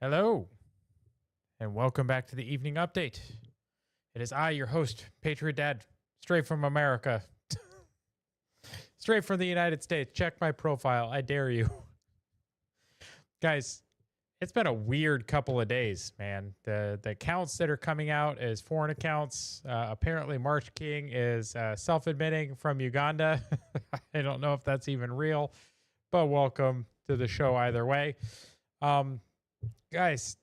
Hello, and welcome back to the evening update. It is I, your host, Patriot Dad, straight from America, straight from the United States. Check my profile. I dare you. Guys, it's been a weird couple of days, man. The accounts that are coming out as foreign accounts. Apparently, March King is self-admitting from Uganda. I don't know if that's even real, but welcome to the show either way. Guys,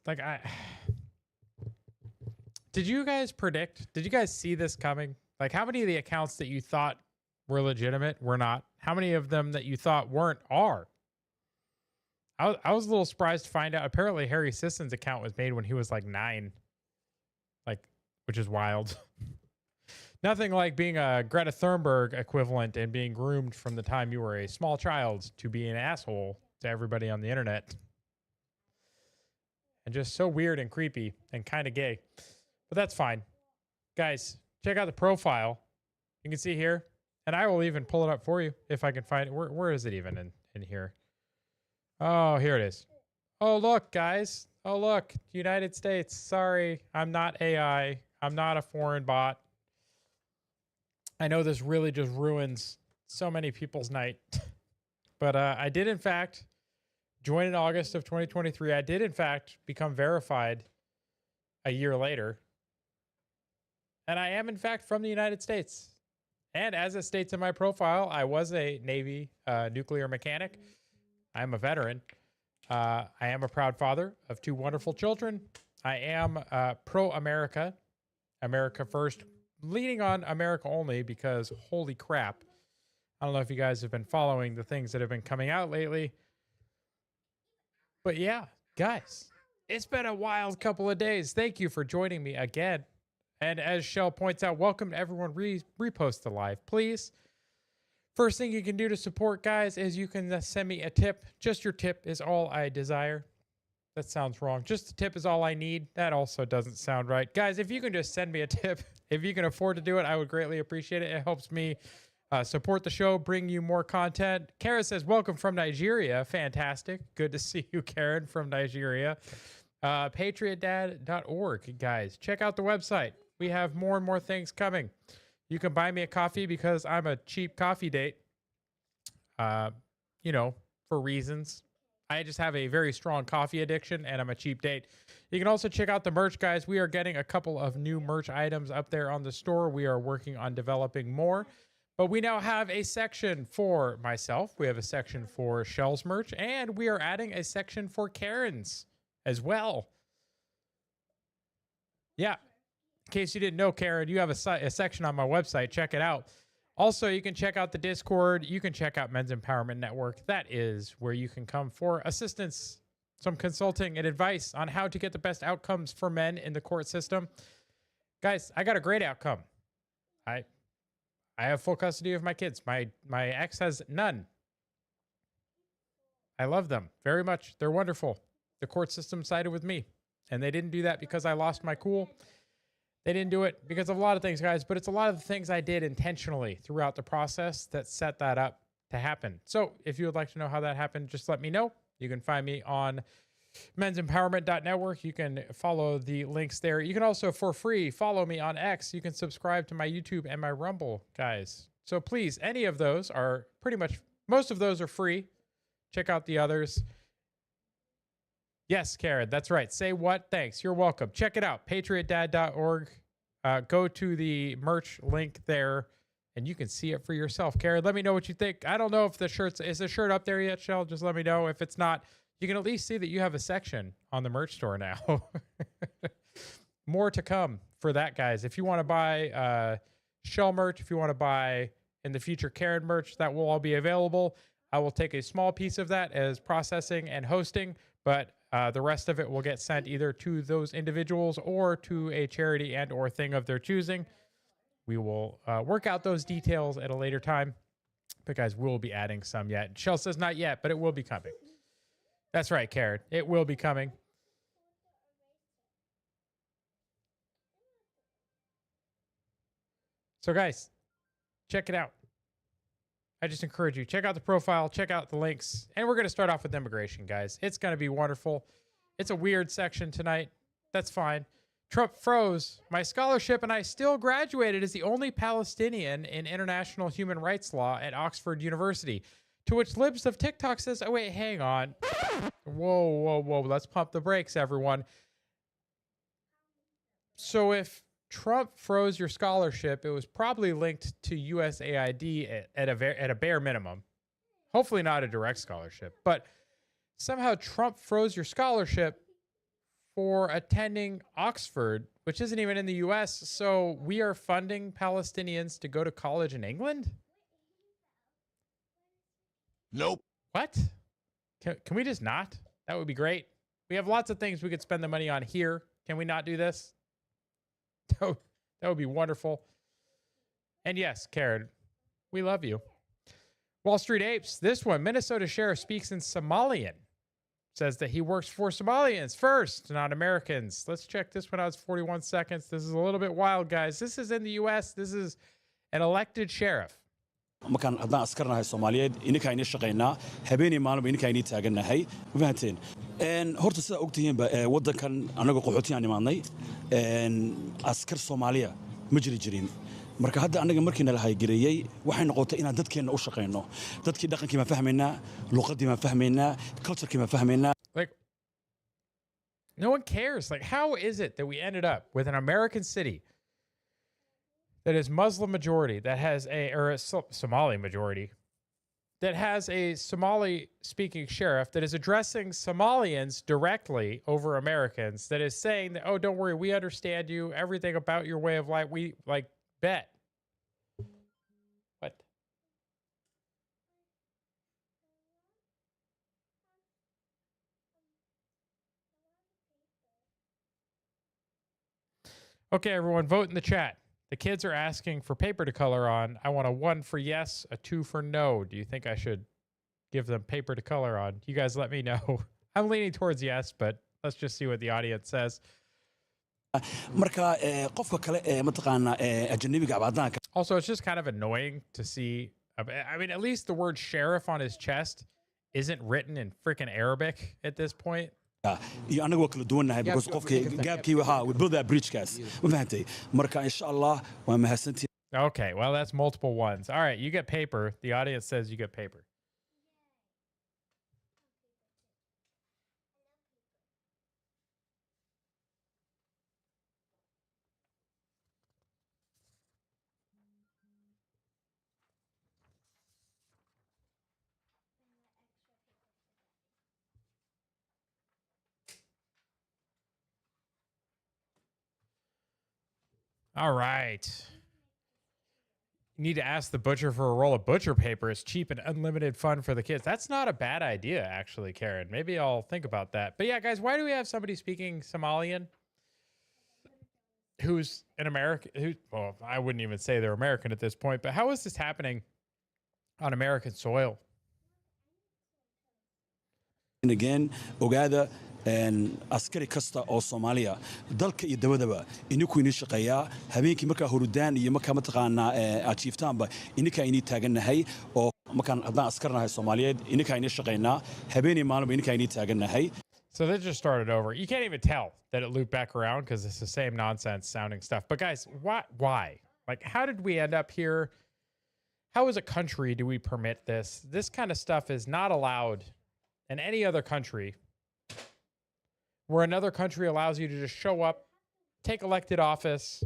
did you guys see this coming? Like, how many of the accounts that you thought were legitimate were not? How many of them that you thought weren't are? I was a little surprised to find out. Apparently, Harry Sisson's account was made when he was like 9, which is wild. Nothing like being a Greta Thunberg equivalent and being groomed from the time you were a small child to be an asshole to everybody on the internet. And just so weird and creepy and kind of gay. But that's fine. Guys, check out the profile. You can see here. And I will even pull it up for you if I can find it. Where is it even in here? Oh, here it is. Oh, look, guys. Oh, look. United States. Sorry, I'm not AI. I'm not a foreign bot. I know this really just ruins so many people's night. But I did, in fact, join in August of 2023. I did, in fact, become verified a year later. And I am, in fact, from the United States. And as it states in my profile, I was a Navy nuclear mechanic. I'm a veteran. I am a proud father of 2 wonderful children. I am pro-America, America first, leaning on America only because holy crap. I don't know if you guys have been following the things that have been coming out lately. But yeah, guys, it's been a wild couple of days. Thank you for joining me again. And as Shell points out, welcome to everyone. Repost the live, please. First thing you can do to support, guys, is you can send me a tip. Just your tip is all I desire. That sounds wrong. Just a tip is all I need. That also doesn't sound right. Guys, if you can just send me a tip, if you can afford to do it, I would greatly appreciate it. It helps me support the show, bring you more content. Kara says, welcome from Nigeria. Fantastic. Good to see you, Karen, from Nigeria. PatriotDad.org, guys. Check out the website. We have more and more things coming. You can buy me a coffee because I'm a cheap coffee date. For reasons. I just have a very strong coffee addiction and I'm a cheap date. You can also check out the merch, guys. We are getting a couple of new merch items up there on the store. We are working on developing more. But we now have a section for myself. We have a section for Shell's merch. And we are adding a section for Karen's as well. Yeah. In case you didn't know, Karen, you have a section on my website. Check it out. Also, you can check out the Discord. You can check out Men's Empowerment Network. That is where you can come for assistance, some consulting and advice on how to get the best outcomes for men in the court system. Guys, I got a great outcome. I have full custody of my kids. My ex has none. I love them very much. They're wonderful. The court system sided with me. And they didn't do that because I lost my cool. They didn't do it because of a lot of things, guys. But it's a lot of the things I did intentionally throughout the process that set that up to happen. So if you would like to know how that happened, just let me know. You can find me on mensempowerment.network. You can follow the links there. You can also, for free, follow me on X. You can subscribe to my YouTube and my Rumble, guys. So please, any of those are pretty much, most of those are free. Check out the others. Yes, Karen, that's right. Say what? Thanks. You're welcome. Check it out. PatriotDad.org. Go to the merch link there, and you can see it for yourself. Karen, let me know what you think. I don't know if is the shirt up there yet, Shell? Just let me know. If it's not, you can at least see that you have a section on the merch store now. More to come for that, guys. If you want to buy Shell merch, if you want to buy in the future Karen merch, that will all be available. I will take a small piece of that as processing and hosting, but the rest of it will get sent either to those individuals or to a charity and or thing of their choosing. We will work out those details at a later time. But guys, we'll be adding some yet. Shell says not yet, but it will be coming. That's right, Karen. It will be coming. So guys, check it out. I just encourage you, check out the profile, check out the links, and we're going to start off with immigration, guys. It's going to be wonderful. It's a weird section tonight. That's fine. Trump froze my scholarship and I still graduated as the only Palestinian in international human rights law at Oxford University. To which Libs of TikTok says, oh, wait, hang on. Whoa, whoa, whoa. Let's pump the brakes, everyone. So if Trump froze your scholarship, it was probably linked to USAID at a bare minimum. Hopefully not a direct scholarship. But somehow Trump froze your scholarship for attending Oxford, which isn't even in the US. So we are funding Palestinians to go to college in England? Nope. What? Can we just not? That would be great. We have lots of things we could spend the money on here. Can we not do this? That would be wonderful. And yes, Karen, we love you. Wall Street Apes, this one, Minnesota sheriff speaks in Somalian. Says that he works for Somalians first, not Americans. Let's check this one out. It's 41 seconds. This is a little bit wild, guys. This is in the U.S. This is an elected sheriff. markaan haddaan askarnahay Soomaaliyeed ininka inii shaqeynaa habeenii maalinba ininka inii taagannahay ma fahanteen horta sida ogtihiinba wadankan anaga qaxootiyan imaadnay askar Soomaaliya ma jirin marka hadda anaga markii nala haygareeyay waxay noqotay inaan dadkeena u shaqeyno dadkii dhaqankii ma fahmeynaa luqadii ma fahmeynaa culture-kii ma fahmeynaa Like, no one cares. Like, how is it that we ended up with an American city that is Muslim majority, that has a Somali majority, that has a Somali speaking sheriff that is addressing Somalians directly over Americans, that is saying that, oh, don't worry, we understand you, everything about your way of life, we like bet. What? Okay, everyone, vote in the chat. The kids are asking for paper to color on. I want a 1 for yes, a 2 for no. Do you think I should give them paper to color on? You guys let me know. I'm leaning towards yes, but let's just see what the audience says. marka qofka kale mataqaana ajnabiga abadaanka Also, it's just kind of annoying to see. I mean, at least the word sheriff on his chest isn't written in freaking Arabic at this point. iyo anaga kala duwanahay because qofka gaabkii waxa we build that bridge kaas ma fahantay marka insha Allah waa mahadsantii Okay, well, that's multiple ones. All right, you get paper. The audience says you get paper. All right. You need to ask the butcher for a roll of butcher paper. It's cheap and unlimited fun for the kids. That's not a bad idea, actually, Karen. Maybe I'll think about that. But yeah, guys, why do we have somebody speaking Somalian who's an American? Well, I wouldn't even say they're American at this point, but how is this happening on American soil? and again ogaada askari kasta oo Soomaaliya dalka iyo dawladaba inuu inii shaqeeyaa habeenkii marka hurudaan iyo marka mataqaana achieftaanba ininka inii taagannahay oo markaan haddaan askarnahay Soomaaliyeed ininka inii shaqeynaa habeenii maalinba ininka inii taagannahay. So they just started over. You can't even tell that it looped back around because it's the same nonsense sounding stuff. But guys, why? Like, how did we end up here? How as a country do we permit this? This kind of stuff is not allowed in any other country, where another country allows you to just show up, take elected office,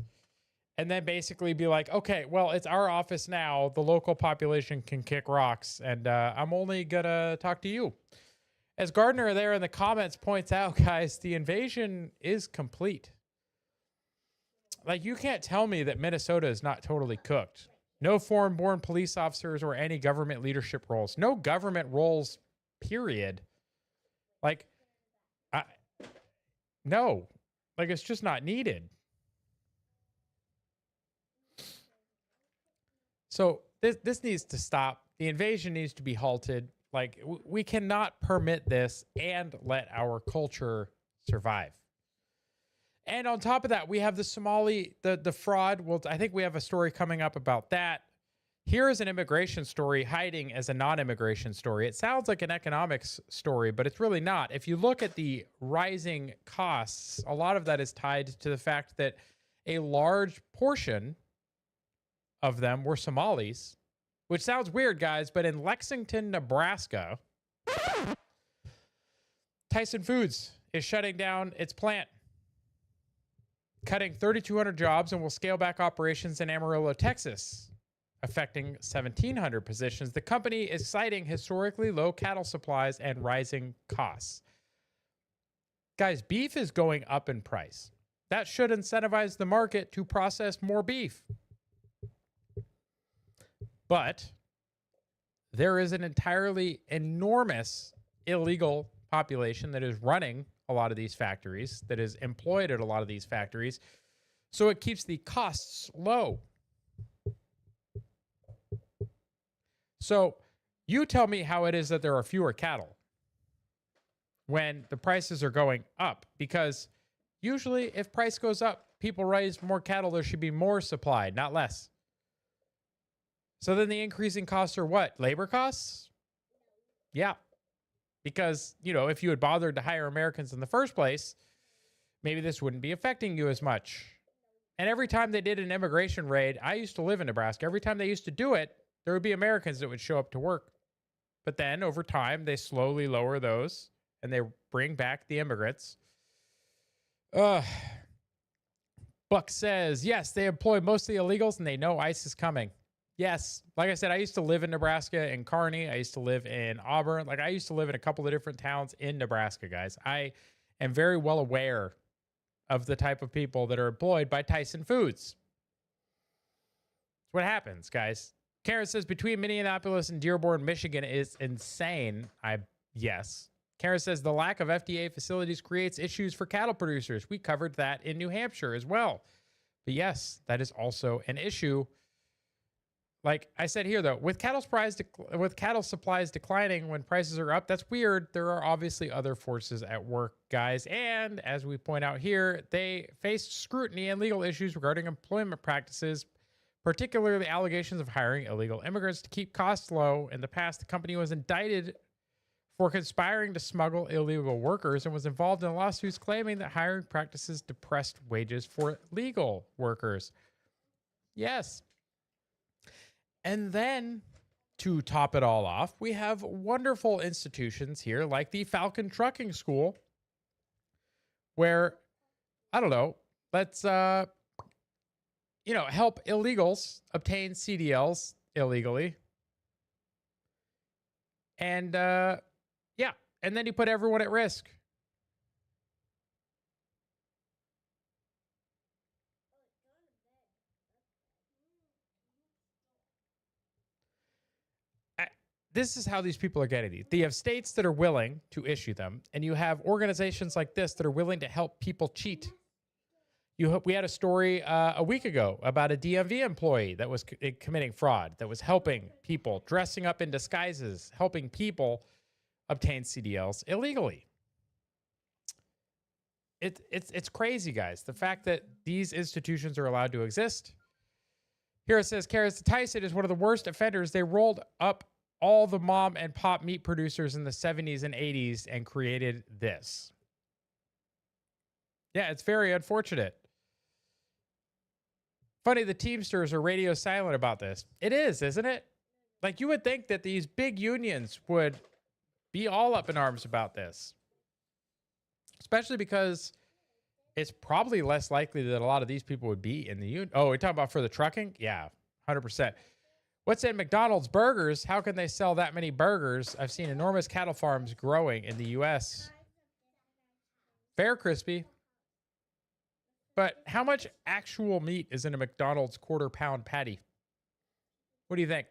and then basically be like, okay, well, it's our office now. The local population can kick rocks, and I'm only going to talk to you. As Gardner there in the comments points out, guys, the invasion is complete. Like, you can't tell me that Minnesota is not totally cooked. No foreign-born police officers or any government leadership roles. No government roles, period. Like, no. Like, it's just not needed. So this needs to stop. The invasion needs to be halted. Like, we cannot permit this and let our culture survive. And on top of that, we have the Somali, the fraud. Well, I think we have a story coming up about that. Here is an immigration story hiding as a non-immigration story. It sounds like an economics story, but it's really not. If you look at the rising costs, a lot of that is tied to the fact that a large portion of them were Somalis, which sounds weird, guys, but in Lexington, Nebraska, Tyson Foods is shutting down its plant, cutting 3,200 jobs, and will scale back operations in Amarillo, Texas, affecting 1,700 positions. The company is citing historically low cattle supplies and rising costs. Guys, beef is going up in price. That should incentivize the market to process more beef. But there is an entirely enormous illegal population that is running a lot of these factories, that is employed at a lot of these factories. So it keeps the costs low. So you tell me how it is that there are fewer cattle when the prices are going up, because usually if price goes up, people raise more cattle, there should be more supply, not less. So then the increasing costs are what? Labor costs? Yeah. Because, you know, if you had bothered to hire Americans in the first place, maybe this wouldn't be affecting you as much. And every time they did an immigration raid, I used to live in Nebraska. Every time they used to do it, there would be Americans that would show up to work. But then over time, they slowly lower those and they bring back the immigrants. Buck says, yes, they employ mostly illegals and they know ICE is coming. Yes. Like I said, I used to live in Nebraska in Kearney. I used to live in Auburn. Like I used to live in a couple of different towns in Nebraska, guys. I am very well aware of the type of people that are employed by Tyson Foods. That's what happens, guys. Karen says between Minneapolis and Dearborn, Michigan is insane. Yes. Karen says the lack of FDA facilities creates issues for cattle producers. We covered that in New Hampshire as well. But yes, that is also an issue. Like I said here, though, with cattle supplies declining when prices are up, that's weird. There are obviously other forces at work, guys. And as we point out here, they faced scrutiny and legal issues regarding employment practices, particularly allegations of hiring illegal immigrants to keep costs low. In the past, the company was indicted for conspiring to smuggle illegal workers and was involved in lawsuits claiming that hiring practices depressed wages for legal workers. Yes. And then, to top it all off, we have wonderful institutions here like the Falcon Trucking School, where, I don't know, let's, help illegals obtain CDLs illegally. And, and then you put everyone at risk. This is how these people are getting these. You have states that are willing to issue them, and you have organizations like this that are willing to help people cheat. We had a story a week ago about a DMV employee that was committing fraud, that was helping people, dressing up in disguises, helping people obtain CDLs illegally. It's crazy, guys. The fact that these institutions are allowed to exist. Here it says, Karis Tyson is one of the worst offenders. They rolled up all the mom and pop meat producers in the 70s and 80s and created this. Yeah, it's very unfortunate. Funny, the Teamsters are radio silent about this. It is, isn't it? Like, you would think that these big unions would be all up in arms about this. Especially because it's probably less likely that a lot of these people would be in the union. Oh, we're talking about for the trucking? Yeah, 100%. What's in McDonald's burgers? How can they sell that many burgers? I've seen enormous cattle farms growing in the U.S. Fair crispy. But how much actual meat is in a McDonald's quarter-pound patty? What do you think?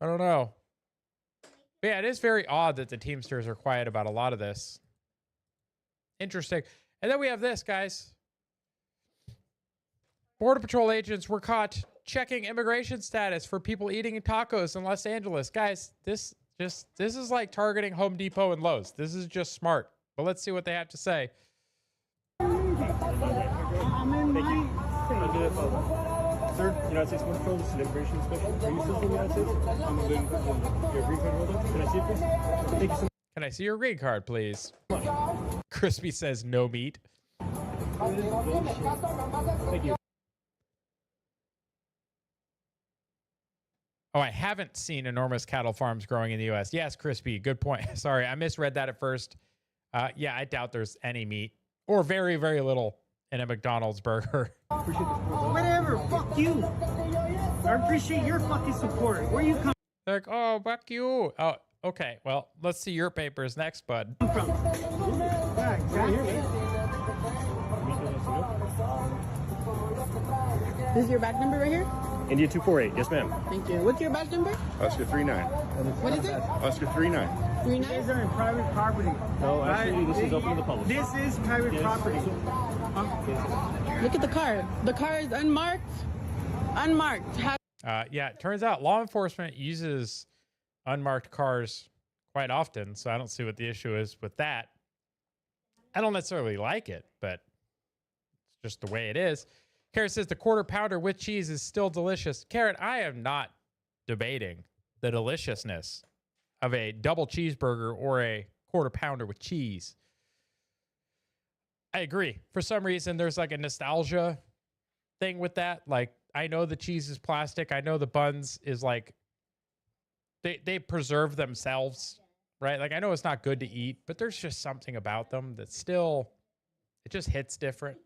I don't know. But yeah, it is very odd that the Teamsters are quiet about a lot of this. Interesting. And then we have this, guys. Border Patrol agents were caught checking immigration status for people eating tacos in Los Angeles. Guys, this is like targeting Home Depot and Lowe's. This is just smart. But let's see what they have to say. Sir, United States Border Patrol, this is an immigration inspection. Are you citizen of the United States? I'm a your green card holder. Can I see it, please? Thank you so much. Can I see your green card, please? Crispy says no meat. Thank you. Oh, I haven't seen enormous cattle farms growing in the U.S. Yes, Crispy, good point. Sorry, I misread that at first. Yeah, I doubt there's any meat or very, very little in a McDonald's burger. Whatever, fuck you. I appreciate your fucking support. Where you come Like, oh, fuck you. Oh, okay. Well, let's see your papers next, bud. from? Yeah, exactly. This is your badge number right here? India 248. Yes, ma'am. Thank you. What's your badge number? Oscar 39. What is it? Oscar 39. 39? You guys are in private property. No, actually, this is open to the public. This is private property. Look at the car. The car is unmarked. Unmarked. Yeah, it turns out law enforcement uses unmarked cars quite often, so I don't see what the issue is with that. I don't necessarily like it, but it's just the way it is. Carrot says the quarter pounder with cheese is still delicious. Carrot, I am not debating the deliciousness of a double cheeseburger or a quarter pounder with cheese. I agree. For some reason, there's like a nostalgia thing with that. Like, I know the cheese is plastic. I know the buns is like, they preserve themselves, right? Like, I know it's not good to eat, but there's just something about them that still, it just hits different.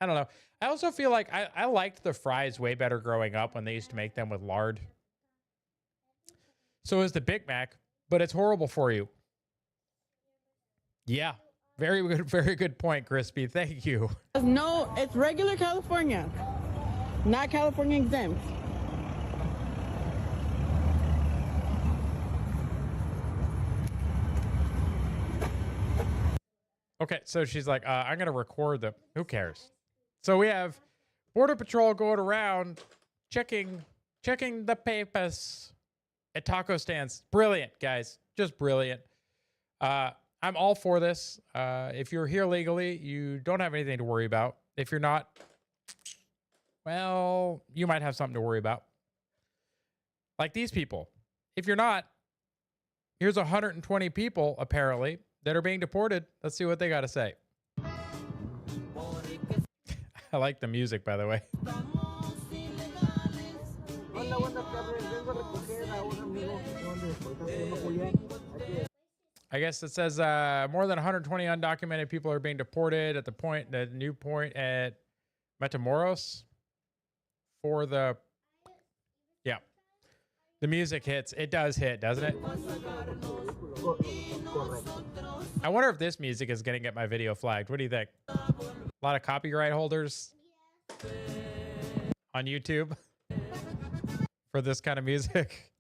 I don't know. I also feel like I liked the fries way better growing up when they used to make them with lard. So is the Big Mac, but it's horrible for you. Yeah. Very good point, Crispy. Thank you. No, it's regular California. Not California exempt. Okay, so she's like, I'm going to record them. Who cares? So we have Border Patrol going around checking the papers at taco stands. Brilliant, guys. Just brilliant. I'm all for this. If you're here legally, you don't have anything to worry about. If you're not, well, you might have something to worry about. Like these people. If you're not, here's 120 people, apparently, that are being deported. Let's see what they got to say. I like the music, by the way. I guess it says more than 120 undocumented people are being deported at the new point at Matamoros for the, yeah. The music hits. It does hit, doesn't it? I wonder if this music is going to get my video flagged. What do you think? A lot of copyright holders on YouTube for this kind of music.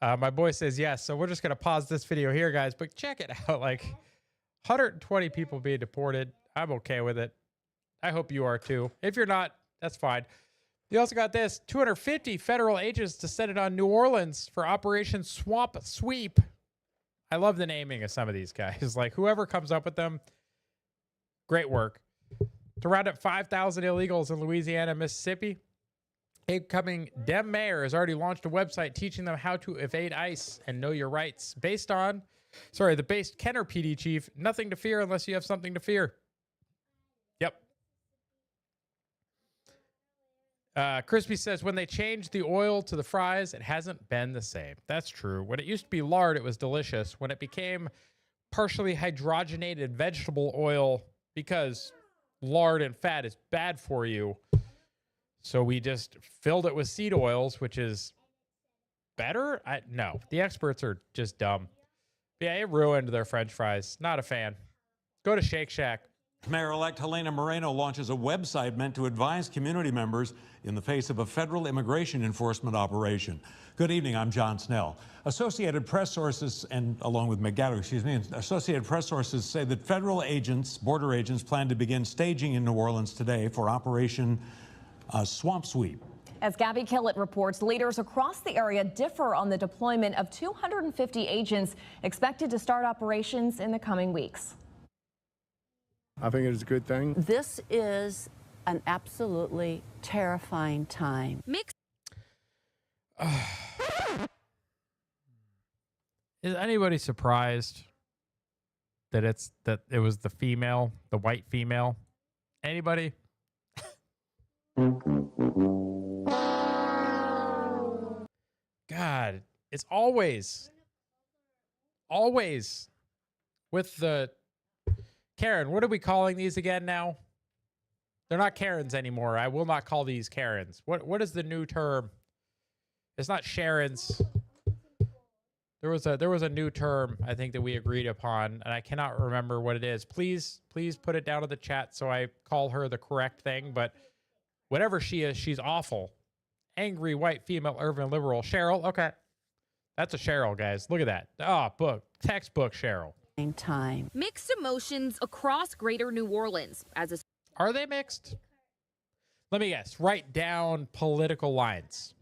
My boy says yes, so we're just going to pause this video here, guys, but check it out. Like 120 people being deported. I'm okay with it. I hope you are too. If you're not, that's fine. You also got this, 250 federal agents descended on New Orleans for Operation Swamp Sweep. I love the naming of some of these guys. Like whoever comes up with them, great work. To round up 5,000 illegals in Louisiana and Mississippi, incoming Dem mayor has already launched a website teaching them how to evade ICE and know your rights. The based Kenner PD chief, nothing to fear unless you have something to fear. Yep. Crispy says, when they changed the oil to the fries, it hasn't been the same. That's true. When it used to be lard, it was delicious. When it became partially hydrogenated vegetable oil, because lard and fat is bad for you, so we just filled it with seed oils, which is better? No, the experts are just dumb. But yeah, it ruined their French fries. Not a fan. Go to Shake Shack. Mayor-elect Helena Moreno launches a website meant to advise community members in the face of a federal immigration enforcement operation. Good evening, I'm John Snell. Associated Press sources, and along with Associated Press sources say that federal agents, border agents, plan to begin staging in New Orleans today for Operation Swamp Sweep. As Gabby Killett reports, leaders across the area differ on the deployment of 250 agents expected to start operations in the coming weeks. I think it's a good thing. This is an absolutely terrifying time. Is anybody surprised that it was the female, the white female? Anybody? God, it's always with the Karen. What are we calling these again now? They're not Karens anymore. I will not call these Karens. What is the new term? It's not Sharons. There was a new term I think that we agreed upon, and I cannot remember what it is. Please put it down in the chat so I call her the correct thing. But whatever she is, she's awful. Angry white female urban liberal. Cheryl. Okay, that's a Cheryl, guys. Look at that. Textbook Cheryl. Time. Mixed emotions across greater New Orleans as a Are they mixed? Let me guess. Write down political lines.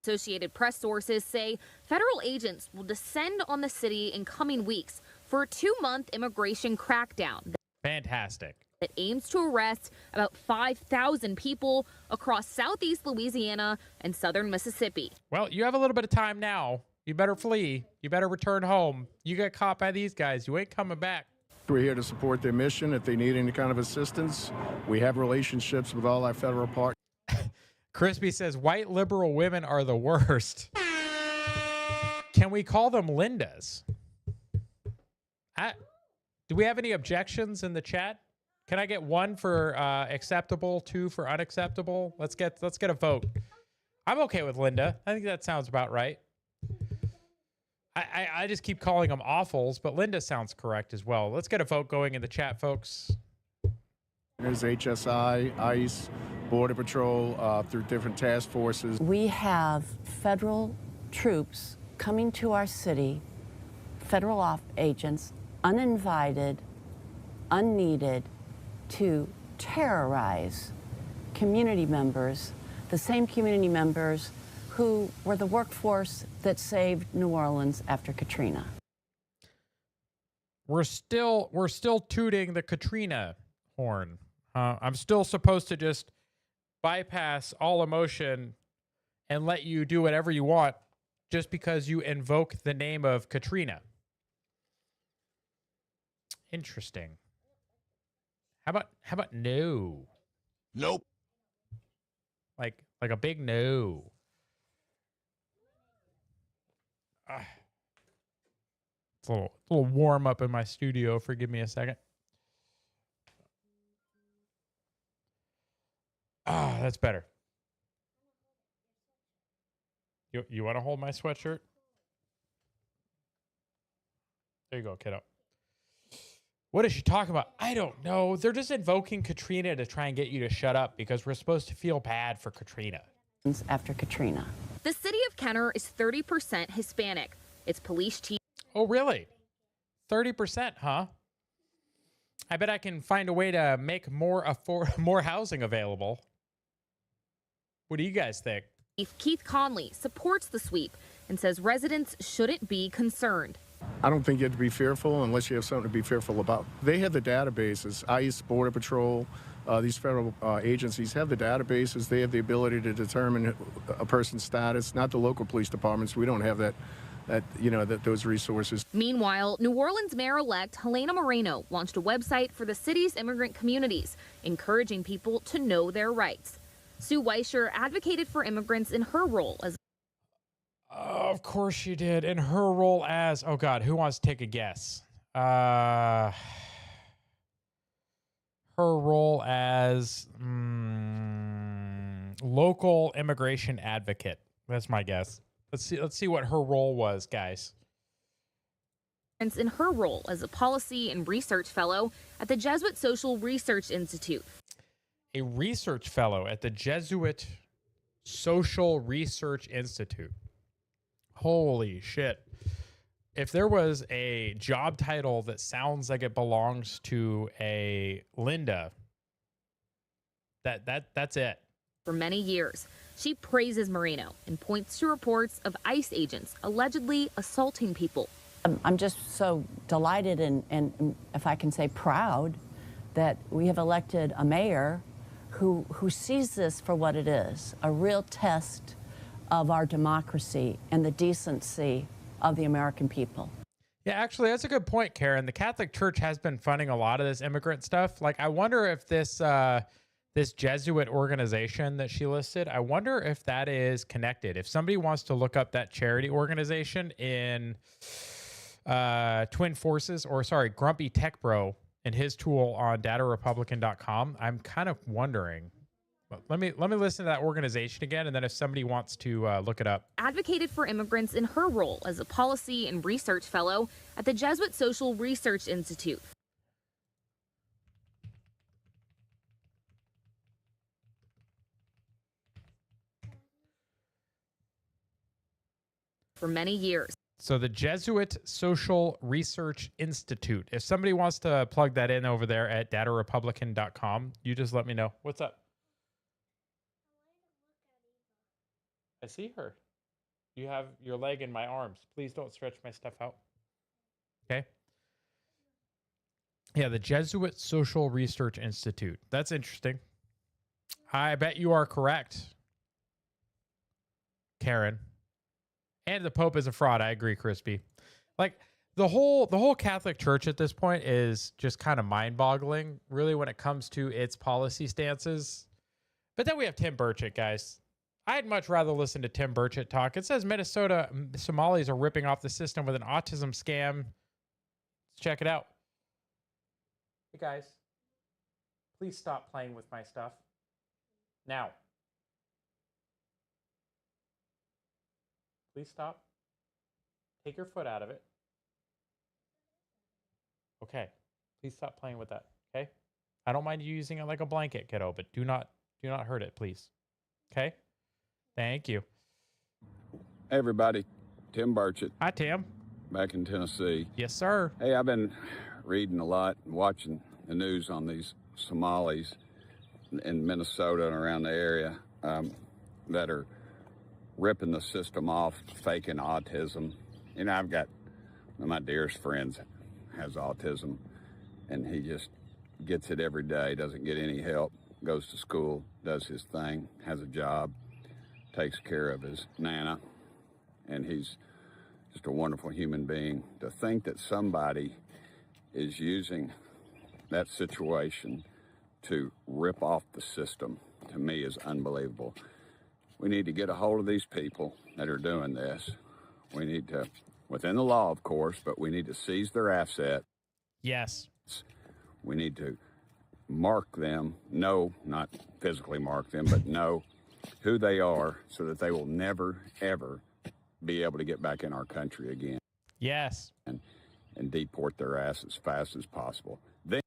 Associated Press sources say federal agents will descend on the city in coming weeks for a 2-month immigration crackdown. Fantastic. That aims to arrest about 5,000 people across southeast Louisiana and southern Mississippi. Well, you have a little bit of time now. You better flee. You better return home. You get caught by these guys. You ain't coming back. We're here to support their mission. If they need any kind of assistance, we have relationships with all our federal partners. Crispy says white liberal women are the worst. Can we call them Lindas? Do we have any objections in the chat? Can I get 1 for acceptable, 2 for unacceptable? Let's get a vote. I'm okay with Linda. I think that sounds about right. I just keep calling them awfuls, but Linda sounds correct as well. Let's get a vote going in the chat, folks. There's HSI, ICE, Border Patrol, through different task forces. We have federal troops coming to our city, federal agents, uninvited, unneeded, to terrorize community members, the same community members who were the workforce that saved New Orleans after Katrina. We're still tooting the Katrina horn. I'm still supposed to just bypass all emotion and let you do whatever you want just because you invoke the name of Katrina. Interesting. How about no? Nope. Like a big no. It's a little warm up in my studio. Forgive me a second. That's better. You want to hold my sweatshirt? There you go, kiddo. What is she talking about? I don't know. They're just invoking Katrina to try and get you to shut up because we're supposed to feel bad for Katrina. After Katrina. The city of Kenner is 30% Hispanic. Its police chief. Oh, really? 30%, huh? I bet I can find a way to make more housing available. What do you guys think? Chief Keith Conley supports the sweep and says residents shouldn't be concerned. I don't think you have to be fearful unless you have something to be fearful about. They have the databases. ICE, Border Patrol, these federal agencies have the databases. They have the ability to determine a person's status, not the local police departments. We don't have those resources. Meanwhile, New Orleans Mayor-elect Helena Moreno launched a website for the city's immigrant communities, encouraging people to know their rights. Sue Weischer advocated for immigrants in her role as... Of course she did. In her role as... Oh, God. Who wants to take a guess? Her role as local immigration advocate. That's my guess. Let's see what her role was, guys. In her role as a policy and research fellow at the Jesuit Social Research Institute. A research fellow at the Jesuit Social Research Institute. Holy shit. If there was a job title that sounds like it belongs to a Linda, that's it. For many years, she praises Moreno and points to reports of ICE agents allegedly assaulting people. I'm just so delighted and if I can say proud, that we have elected a mayor who sees this for what it is, a real test of our democracy and the decency of the American people. Yeah, actually, that's a good point, Karen. The Catholic Church has been funding a lot of this immigrant stuff. Like, I wonder if this this Jesuit organization that she listed, I wonder if that is connected. If somebody wants to look up that charity organization in Twin Forces, or sorry, Grumpy Tech Bro and his tool on datarepublican.com, I'm kind of wondering. Let me listen to that organization again, and then if somebody wants to look it up. Advocated for immigrants in her role as a policy and research fellow at the Jesuit Social Research Institute. For many years. So the Jesuit Social Research Institute. If somebody wants to plug that in over there at datarepublican.com, you just let me know. What's up? I see her. You have your leg in my arms. Please don't stretch my stuff out. Okay. Yeah, the Jesuit Social Research Institute. That's interesting. I bet you are correct, Karen. And the Pope is a fraud. I agree, Crispy. Like the whole Catholic Church at this point is just kind of mind-boggling, really, when it comes to its policy stances. But then we have Tim Burchett, guys. I'd much rather listen to Tim Burchett talk. It says Minnesota Somalis are ripping off the system with an autism scam. Let's check it out. Hey, guys. Please stop playing with my stuff. Now. Please stop. Take your foot out of it. Okay. Please stop playing with that. Okay? I don't mind you using it like a blanket, kiddo, but do not hurt it, please. Okay? Thank you. Hey, everybody. Tim Burchett. Hi, Tim. Back in Tennessee. Yes, sir. Hey, I've been reading a lot and watching the news on these Somalis in Minnesota and around the area that are ripping the system off, faking autism. You know, I've got one of my dearest friends has autism, and he just gets it every day, doesn't get any help, goes to school, does his thing, has a job, takes care of his Nana, and he's just a wonderful human being. To think that somebody is using that situation to rip off the system, to me, is unbelievable. We need to get a hold of these people that are doing this. We need to, within the law, of course, but we need to seize their assets. Yes. We need to mark them, know, not physically mark them, but know who they are so that they will never, ever be able to get back in our country again. Yes. And deport their ass as fast as possible. Then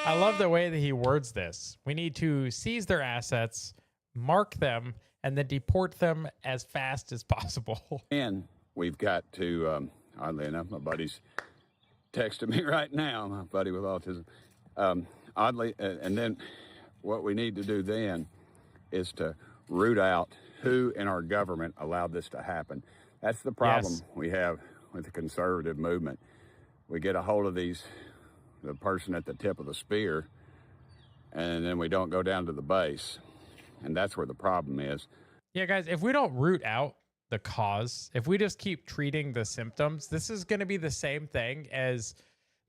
I love the way that he words this. We need to seize their assets, mark them, and then deport them as fast as possible. And we've got to, oddly enough, my buddy's texting me right now, my buddy with autism. And then what we need to do then is to root out who in our government allowed this to happen. That's the problem we have with the conservative movement. We get a hold of the person at the tip of the spear, and then we don't go down to the base. And that's where the problem is. Yeah, guys, if we don't root out the cause, if we just keep treating the symptoms, this is going to be the same thing as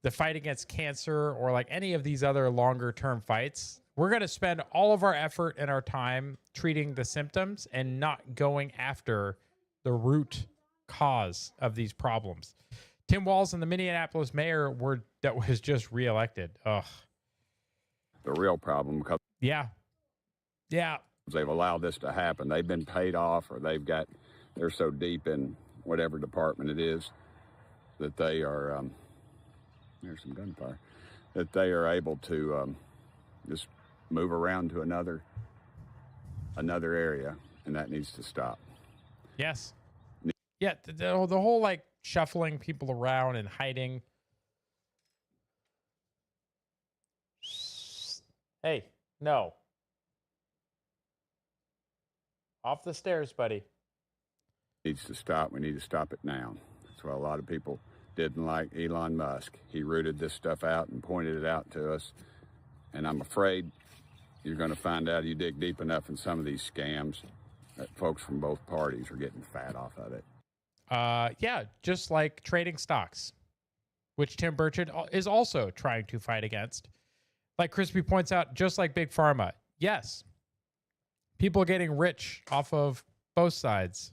the fight against cancer or like any of these other longer term fights. We're going to spend all of our effort and our time treating the symptoms and not going after the root cause of these problems. Tim Walz and the Minneapolis mayor that was just reelected. Ugh. The real problem, because yeah, they've allowed this to happen. They've been paid off, or they're so deep in whatever department it is that they are. There's some gunfire. That they are able to just move around to another area, and that needs to stop. Yes. Yeah, the whole like shuffling people around and hiding. Hey, no. Off the stairs, buddy. Needs to stop. We need to stop it now. That's why a lot of people didn't like Elon Musk. He rooted this stuff out and pointed it out to us And I'm afraid you're going to find out, you dig deep enough in some of these scams, that folks from both parties are getting fat off of it. Yeah, just like trading stocks, which Tim Burchett is also trying to fight against. Like Crispy points out, just like Big Pharma. Yes, people getting rich off of both sides.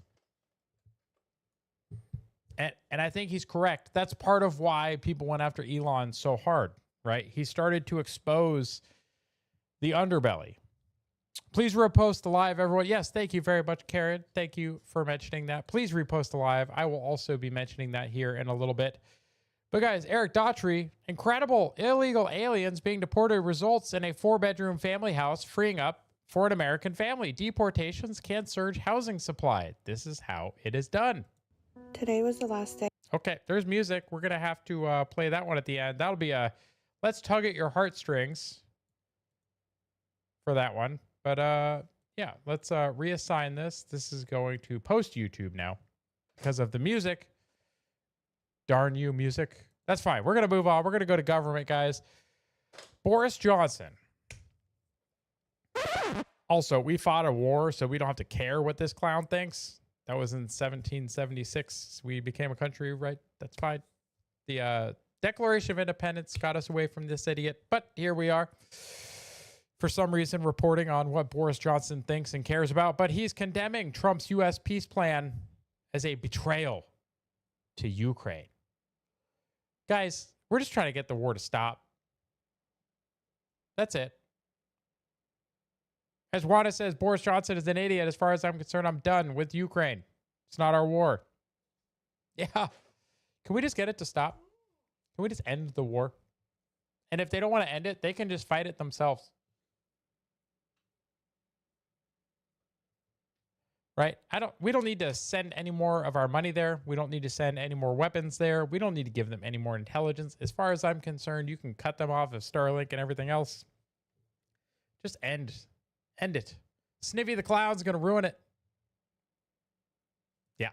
And I think he's correct. That's part of why people went after Elon so hard, right? He started to expose the underbelly. Please repost the live, everyone. Yes, thank you very much, Karen. Thank you for mentioning that. Please repost the live. I will also be mentioning that here in a little bit. But guys, Eric Daughtry, incredible illegal aliens being deported results in a 4-bedroom family house, freeing up for an American family. Deportations can surge housing supply. This is how it is done. Today was the last day. Okay, there's music. We're going to have to play that one at the end. That'll be a Let's Tug at Your Heartstrings for that one. But yeah, let's reassign this. This is going to post YouTube now because of the music. Darn you, music. That's fine. We're going to move on. We're going to go to government, guys. Boris Johnson. Also, we fought a war, so we don't have to care what this clown thinks. That was in 1776. We became a country, right? That's fine. The Declaration of Independence got us away from this idiot, but here we are. For some reason, reporting on what Boris Johnson thinks and cares about, but he's condemning Trump's U.S. peace plan as a betrayal to Ukraine. Guys, we're just trying to get the war to stop. That's it. As Wanda says, Boris Johnson is an idiot. As far as I'm concerned, I'm done with Ukraine. It's not our war. Yeah. Can we just get it to stop? Can we just end the war? And if they don't want to end it, they can just fight it themselves. Right? We don't need to send any more of our money there. We don't need to send any more weapons there. We don't need to give them any more intelligence. As far as I'm concerned, you can cut them off of Starlink and everything else. Just end it. Sniffy the Clown's going to ruin it. Yeah.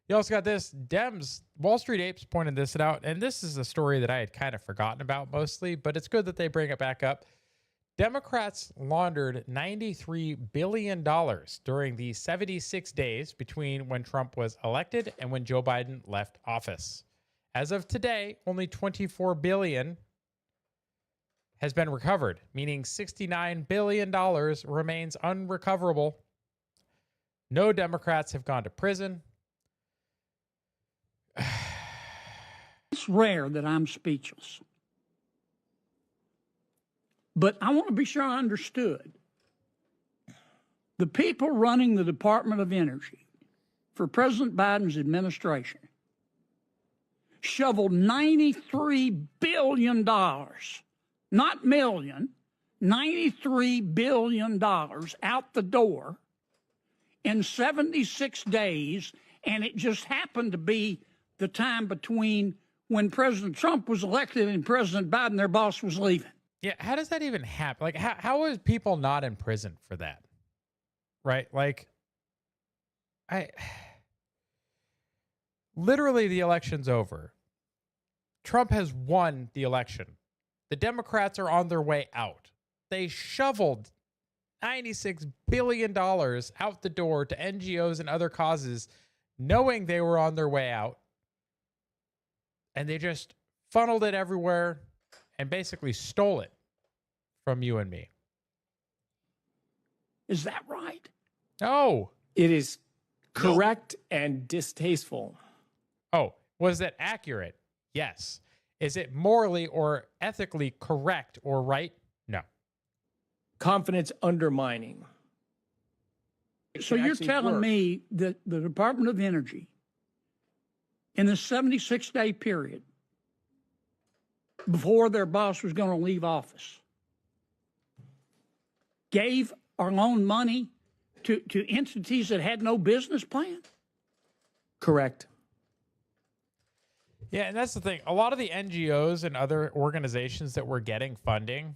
You also got this. Dems, Wall Street Apes pointed this out, and this is a story that I had kind of forgotten about mostly, but it's good that they bring it back up. Democrats laundered $93 billion during the 76 days between when Trump was elected and when Joe Biden left office. As of today, only $24 billion has been recovered, meaning $69 billion remains unrecoverable. No Democrats have gone to prison. It's rare that I'm speechless. But I want to be sure I understood. The people running the Department of Energy for President Biden's administration shoveled $93 billion, not million, $93 billion out the door in 76 days, and it just happened to be the time between when President Trump was elected and President Biden, their boss, was leaving. Yeah, how does that even happen? Like, how is people not in prison for that? Right? Like, literally the election's over. Trump has won the election. The Democrats are on their way out. They shoveled $96 billion out the door to NGOs and other causes, knowing they were on their way out. And they just funneled it everywhere and basically stole it from you and me. Is that right? No. It is correct and distasteful. Oh, was it accurate? Yes. Is it morally or ethically correct or right? No. Confidence undermining. So you're telling me that the Department of Energy, in the 76-day period before their boss was going to leave office, gave our own money to entities that had no business plan? Correct. Yeah, and that's the thing. A lot of the NGOs and other organizations that were getting funding,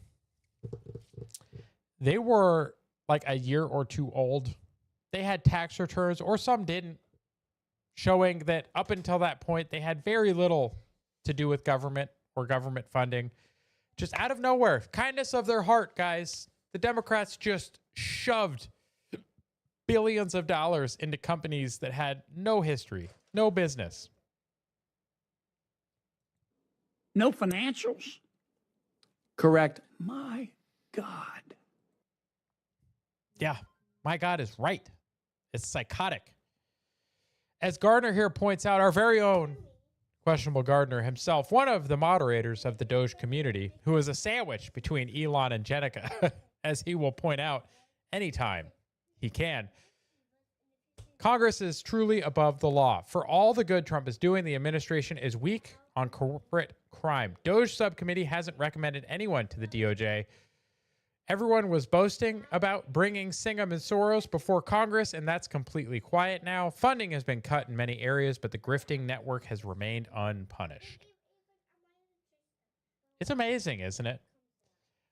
they were like a year or two old. They had tax returns, or some didn't, showing that up until that point, they had very little to do with government or government funding. Just out of nowhere, kindness of their heart, guys. The Democrats just shoved billions of dollars into companies that had no history, no business. No financials? Correct. My God. Yeah, my God is right. It's psychotic. As Gardner here points out, our very own questionable Gardner himself, one of the moderators of the Doge community, who is a sandwich between Elon and Jenica, as he will point out anytime he can. Congress is truly above the law. For all the good Trump is doing, the administration is weak on corporate crime. Doge subcommittee hasn't recommended anyone to the DOJ. Everyone was boasting about bringing Singham and Soros before Congress, and that's completely quiet now. Funding has been cut in many areas, but the grifting network has remained unpunished. It's amazing, isn't it?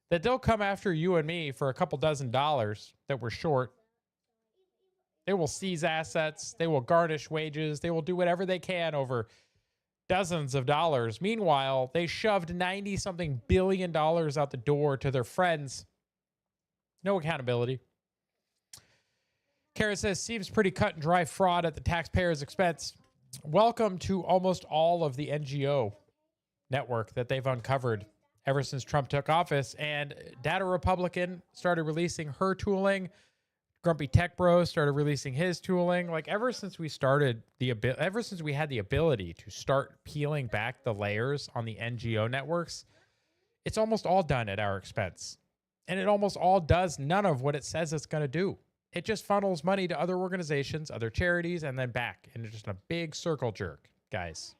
That they'll come after you and me for a couple dozen dollars that we're short. They will seize assets. They will garnish wages. They will do whatever they can over dozens of dollars. Meanwhile, they shoved 90-something billion out the door to their friends. No accountability. Kara says, seems pretty cut and dry fraud at the taxpayer's expense. Welcome to almost all of the NGO network that they've uncovered ever since Trump took office. And Data Republican started releasing her tooling. Grumpy Tech Bros started releasing his tooling. Like ever since we had the ability to start peeling back the layers on the NGO networks, it's almost all done at our expense. And it almost all does none of what it says it's going to do. It just funnels money to other organizations, other charities, and then back. And it's just a big circle jerk, guys.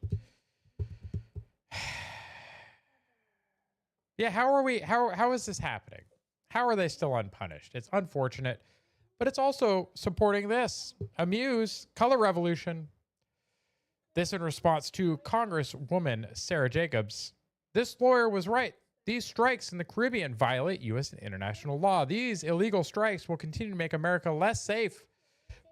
Yeah, how is this happening? How are they still unpunished? It's unfortunate, but it's also supporting this. Amuse, Color Revolution. This in response to Congresswoman Sarah Jacobs. This lawyer was right. These strikes in the Caribbean violate U.S. and international law. These illegal strikes will continue to make America less safe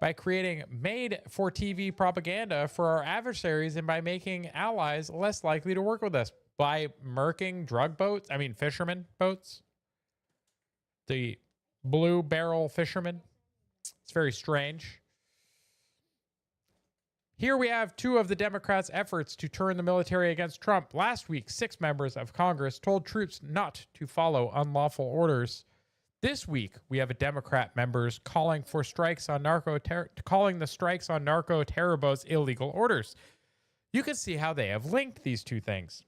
by creating made-for-TV propaganda for our adversaries and by making allies less likely to work with us. By murking fishermen boats. The blue barrel fishermen. It's very strange. Here we have two of the Democrats' efforts to turn the military against Trump. Last week, 6 members of Congress told troops not to follow unlawful orders. This week, we have a Democrat members calling the strikes on narco terror boats illegal orders. You can see how they have linked these two things.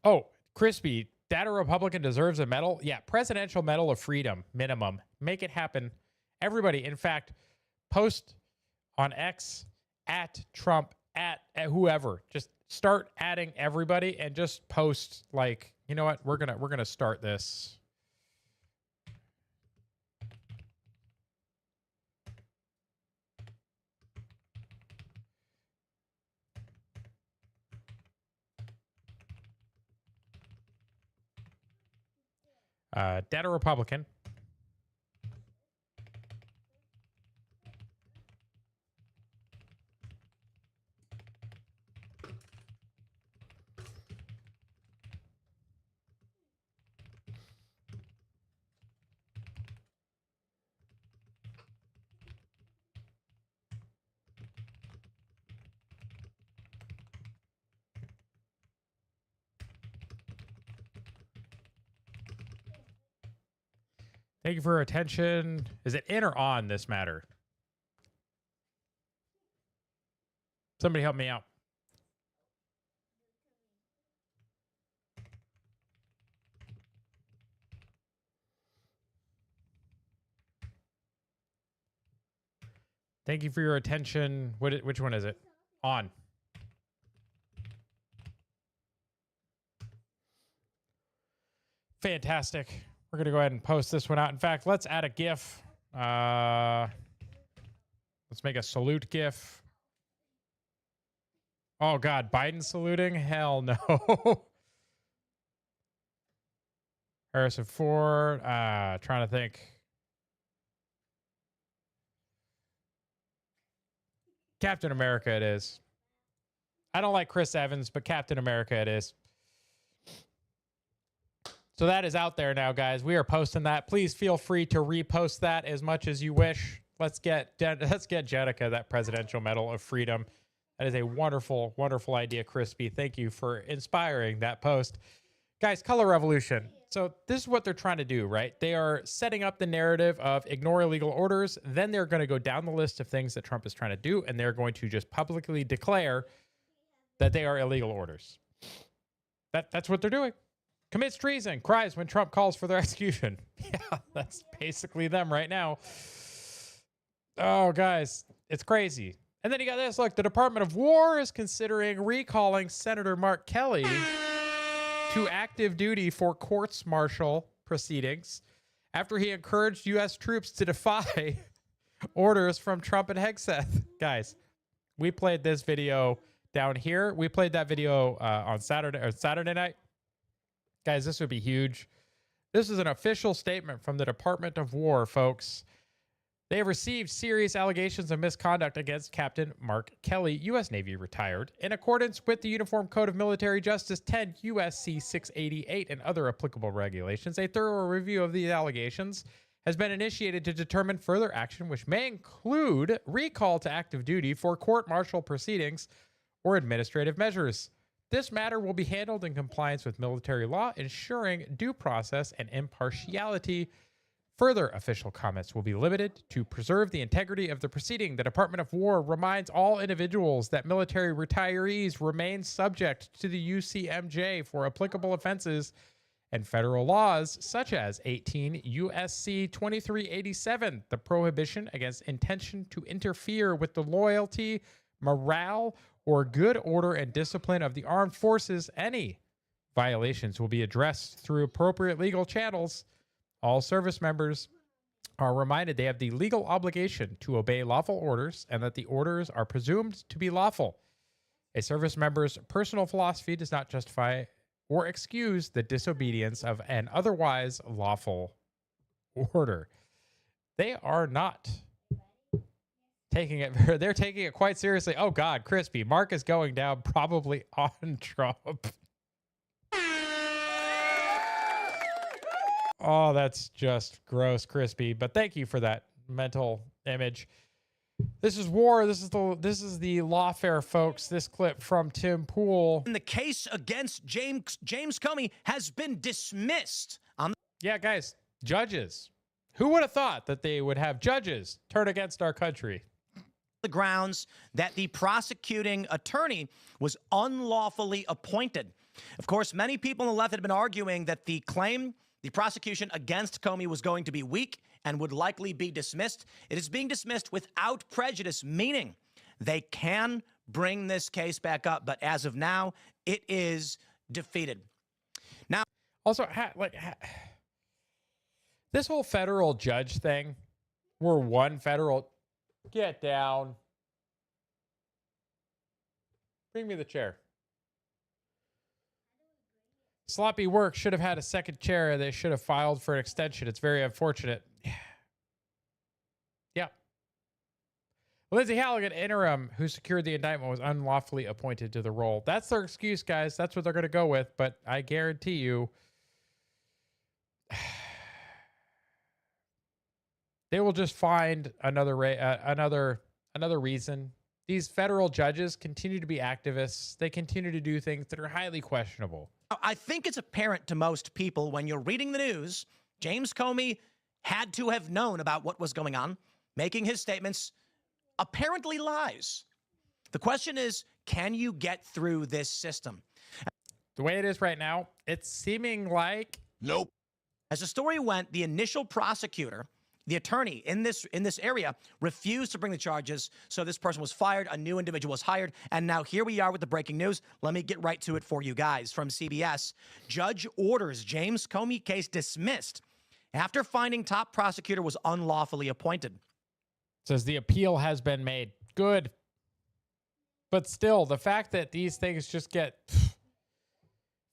Oh, Crispy, Data Republican deserves a medal? Yeah, Presidential Medal of Freedom, minimum. Make it happen. Everybody, in fact, post on X, at Trump, at whoever. Just start adding everybody and just post like, you know what? We're gonna start this. Data Republican. Thank you for your attention. Is it in or on this matter? Somebody help me out. Thank you for your attention. Which one is it? On. Fantastic. We're going to go ahead and post this one out. In fact, let's add a GIF. Let's make a salute GIF. Oh, God. Biden saluting? Hell no. Harrison Ford. Trying to think. Captain America it is. I don't like Chris Evans, but Captain America it is. So that is out there now, guys. We are posting that. Please feel free to repost that as much as you wish. Let's get Jenica that Presidential Medal of Freedom. That is a wonderful, wonderful idea, Crispy. Thank you for inspiring that post. Guys, Color Revolution. So this is what they're trying to do, right? They are setting up the narrative of ignore illegal orders. Then they're going to go down the list of things that Trump is trying to do, and they're going to just publicly declare that they are illegal orders. That's what they're doing. Commits treason, cries when Trump calls for their execution. Yeah, that's basically them right now. Oh, guys, it's crazy. And then you got this. Look, the Department of War is considering recalling Senator Mark Kelly to active duty for courts-martial proceedings after he encouraged U.S. troops to defy orders from Trump and Hegseth. Guys, we played this video down here. We played that video on Saturday night. Guys, this would be huge. This is an official statement from the Department of War, folks. They have received serious allegations of misconduct against Captain Mark Kelly, U.S. Navy retired, in accordance with the Uniform Code of Military Justice 10 U.S.C. 688 and other applicable regulations. A thorough review of these allegations has been initiated to determine further action, which may include recall to active duty for court-martial proceedings or administrative measures. This matter will be handled in compliance with military law, ensuring due process and impartiality. Further official comments will be limited to preserve the integrity of the proceeding. The Department of War reminds all individuals that military retirees remain subject to the UCMJ for applicable offenses and federal laws such as 18 U.S.C. 2387, the prohibition against intention to interfere with the loyalty, morale, or good order and discipline of the armed forces. Any violations will be addressed through appropriate legal channels. All service members are reminded they have the legal obligation to obey lawful orders and that the orders are presumed to be lawful. A service member's personal philosophy does not justify or excuse the disobedience of an otherwise lawful order. They are not taking it, they're taking it quite seriously. Oh God, Crispy, Mark is going down probably on Trump. Oh, that's just gross, Crispy. But thank you for that mental image. This is war. This is the lawfare, folks. This clip from Tim Pool. And the case against James Comey has been dismissed. Yeah, guys, judges. Who would have thought that they would have judges turn against our country? The grounds that the prosecuting attorney was unlawfully appointed. Of course, many people on the left had been arguing that the prosecution against Comey was going to be weak and would likely be dismissed. It is being dismissed without prejudice, meaning they can bring this case back up. But as of now, it is defeated. Now, also, this whole federal judge thing, we're one federal. Get down. Bring me the chair. Sloppy work. Should have had a second chair. They should have filed for an extension. It's very unfortunate. Yeah. Lindsay Halligan, interim, who secured the indictment, was unlawfully appointed to the role. That's their excuse, guys. That's what they're going to go with. But I guarantee you, they will just find another reason. These federal judges continue to be activists. They continue to do things that are highly questionable. I think it's apparent to most people when you're reading the news, James Comey had to have known about what was going on, making his statements apparently lies. The question is, can you get through this system? The way it is right now, it's seeming like nope. As the story went, the initial prosecutor, the attorney in this area, refused to bring the charges, so this person was fired, a new individual was hired, and now here we are with the breaking news. Let me get right to it for you guys. From CBS, judge orders James Comey case dismissed after finding top prosecutor was unlawfully appointed. Says the appeal has been made. Good. But still, the fact that these things just get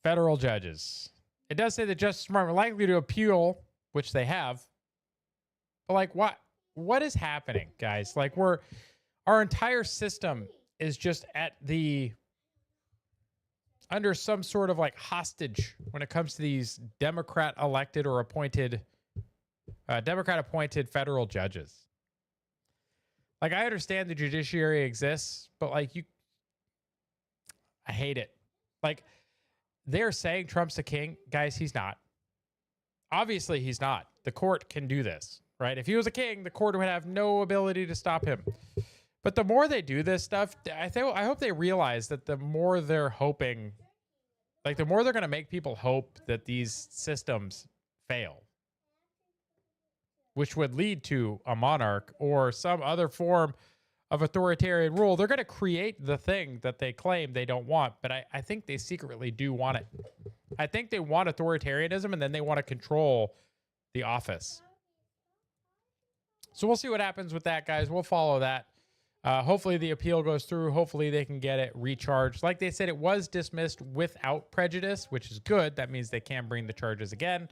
federal judges. It does say the Justice Department likely to appeal, which they have. But like, what is happening, guys? Like, our entire system is just at the under some sort of like hostage when it comes to these Democrat elected or appointed, Democrat appointed federal judges. Like, I understand the judiciary exists, but like I hate it. Like, they're saying Trump's the king. Guys, he's not. Obviously, he's not. The court can do this, right? If he was a king, the court would have no ability to stop him. But the more they do this stuff, I hope they realize that the more they're hoping, like the more they're going to make people hope that these systems fail, which would lead to a monarch or some other form of authoritarian rule. They're going to create the thing that they claim they don't want, but I think they secretly do want it. I think they want authoritarianism, and then they want to control the office. So we'll see what happens with that, guys. We'll follow that. Hopefully the appeal goes through. Hopefully they can get it recharged. Like they said, it was dismissed without prejudice, which is good. That means they can bring the charges again.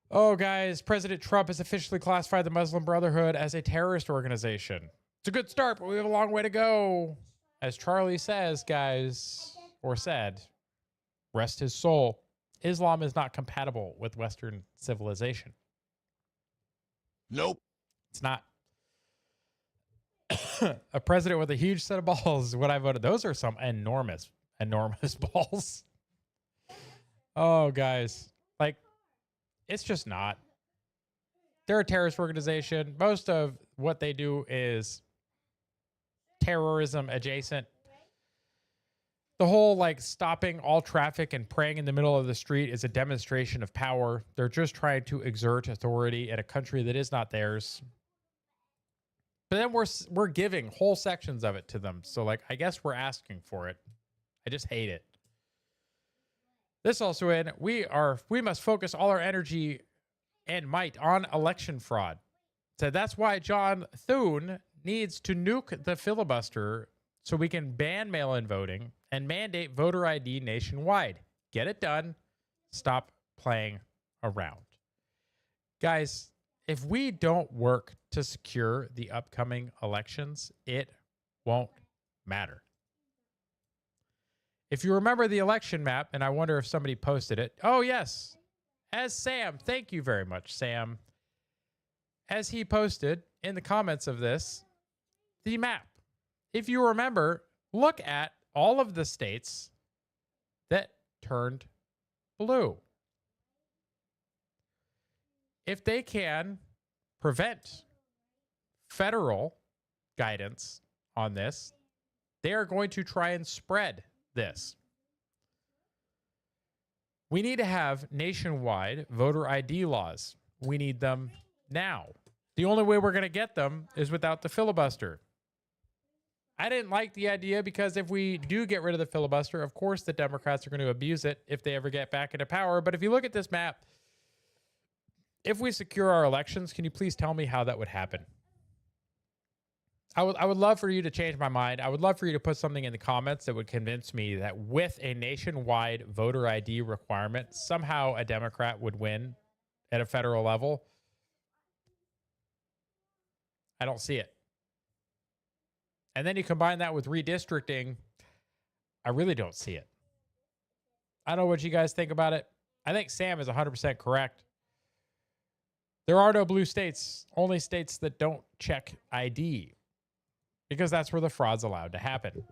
Oh, guys, President Trump has officially classified the Muslim Brotherhood as a terrorist organization. It's a good start, but we have a long way to go. As Charlie says, guys, or said, rest his soul, Islam is not compatible with Western civilization. Nope. It's not. A president with a huge set of balls is what I voted. Those are some enormous balls. Oh, guys. Like, it's just not. They're a terrorist organization. Most of what they do is terrorism adjacent. The whole like stopping all traffic and praying in the middle of the street is a demonstration of power. They're just trying to exert authority in a country that is not theirs. But then we're giving whole sections of it to them. So like, I guess we're asking for it. I just hate it. This also in, we must focus all our energy and might on election fraud. So that's why John Thune needs to nuke the filibuster so we can ban mail-in voting and mandate voter ID nationwide. Get it done. Stop playing around. Guys, if we don't work to secure the upcoming elections, it won't matter. If you remember the election map, and I wonder if somebody posted it. Oh, yes. As Sam, thank you very much, Sam. As he posted in the comments of this, the map. If you remember, look at all of the states that turned blue. If they can prevent federal guidance on this, they are going to try and spread this. We need to have nationwide voter ID laws. We need them now. The only way we're going to get them is without the filibuster. I didn't like the idea because if we do get rid of the filibuster, of course the Democrats are going to abuse it if they ever get back into power. But if you look at this map, if we secure our elections, can you please tell me how that would happen? I would love for you to change my mind. I would love for you to put something in the comments that would convince me that with a nationwide voter ID requirement, somehow a Democrat would win at a federal level. I don't see it. And then you combine that with redistricting. I really don't see it. I don't know what you guys think about it. I think Sam is 100% correct. There are no blue states, only states that don't check ID, because that's where the fraud's allowed to happen.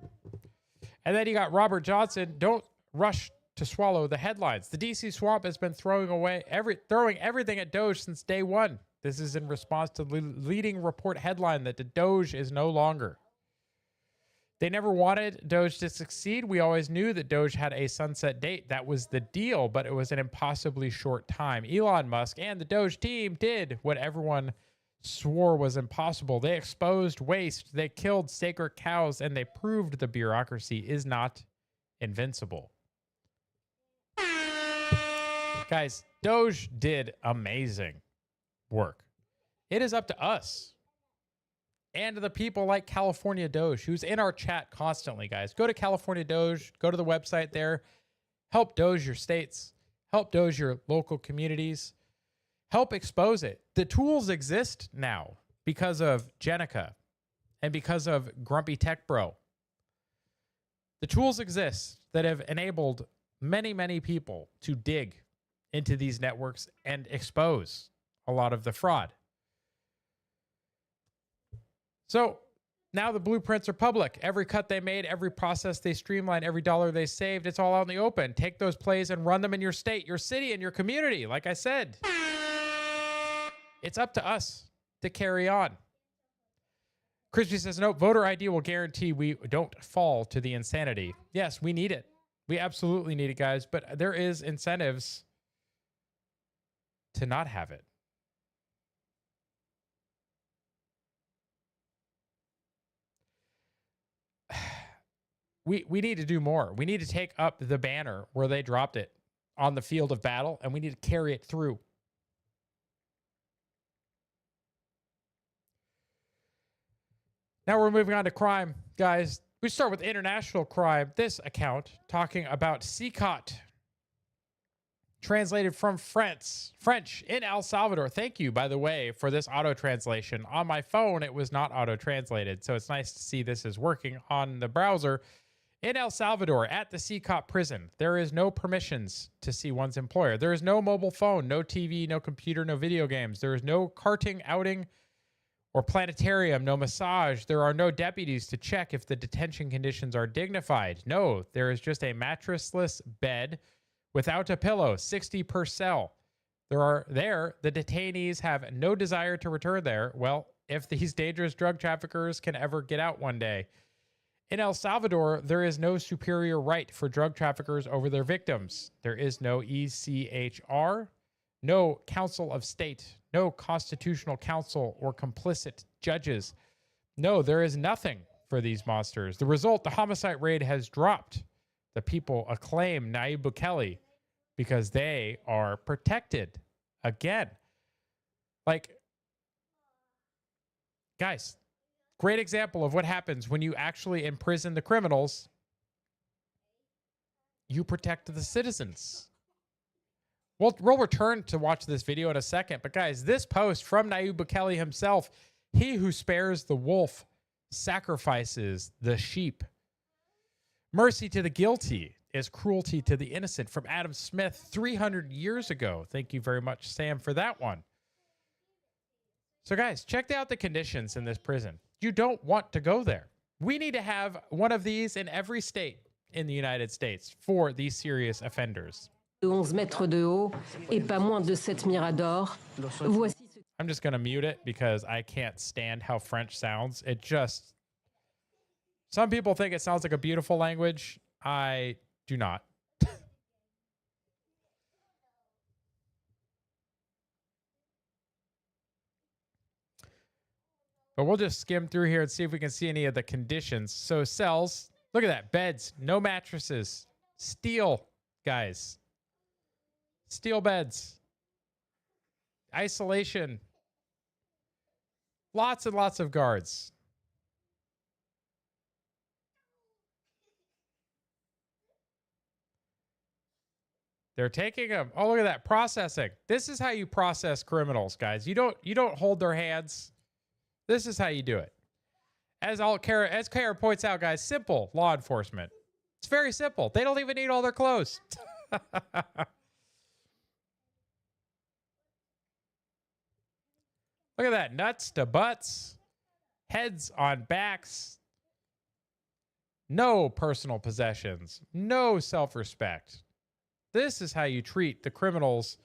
And then you got Robert Johnson. Don't rush to swallow the headlines. The DC swamp has been throwing everything at Doge since day one. This is in response to the leading report headline that the Doge is no longer. They never wanted Doge to succeed. We always knew that Doge had a sunset date. That was the deal, but it was an impossibly short time. Elon Musk and the Doge team did what everyone swore was impossible. They exposed waste, they killed sacred cows, and they proved the bureaucracy is not invincible. Guys, Doge did amazing work. It is up to us and to the people like California Doge, who's in our chat constantly, guys. Go to California Doge, go to the website there, help Doge your states, help Doge your local communities, help expose it. The tools exist now because of Jenica and because of Grumpy Tech Bro. The tools exist that have enabled many, many people to dig into these networks and expose a lot of the fraud. So now the blueprints are public. Every cut they made, every process they streamlined, every dollar they saved, it's all out in the open. Take those plays and run them in your state, your city, and your community. Like I said, it's up to us to carry on. Crispy says, no, voter ID will guarantee we don't fall to the insanity. Yes, we need it. We absolutely need it, guys. But there is incentives to not have it. We need to do more. We need to take up the banner where they dropped it on the field of battle, and we need to carry it through. Now we're moving on to crime, guys. We start with international crime. This account talking about CICOT, translated from French in El Salvador. Thank you, by the way, for this auto translation. On my phone, it was not auto translated, so it's nice to see this is working on the browser. In El Salvador, at the CICOT prison, there is no permissions to see one's employer. There is no mobile phone, no TV, no computer, no video games. There is no karting, outing, or planetarium, no massage. There are no deputies to check if the detention conditions are dignified. No, there is just a mattressless bed without a pillow, 60 per cell. The detainees have no desire to return there. Well, if these dangerous drug traffickers can ever get out one day. In El Salvador, there is no superior right for drug traffickers over their victims. There is no ECHR, no Council of State, no Constitutional Council or complicit judges. No, there is nothing for these monsters. The result, the homicide rate has dropped. The people acclaim Nayib Bukele because they are protected. Again, like, guys, great example of what happens when you actually imprison the criminals. You protect the citizens. We'll return to watch this video in a second. But guys, this post from Nayib Bukele himself, he who spares the wolf sacrifices the sheep. Mercy to the guilty is cruelty to the innocent, from Adam Smith 300 years ago. Thank you very much, Sam, for that one. So guys, check out the conditions in this prison. You don't want to go there. We need to have one of these in every state in the United States for these serious offenders. 11 mètres de haut et pas moins de 7 miradors. Voici. I'm just going to mute it because I can't stand how French sounds. It just... Some people think it sounds like a beautiful language. I do not. But we'll just skim through here and see if we can see any of the conditions. So cells, look at that. Beds, no mattresses. Steel, guys. Steel beds. Isolation. Lots and lots of guards. They're taking them. Oh, look at that. Processing. This is how you process criminals, guys. You don't hold their hands. This is how you do it. As Kara points out, guys, simple law enforcement. It's very simple. They don't even need all their clothes. Look at that. Nuts to butts. Heads on backs. No personal possessions. No self-respect. This is how you treat the criminals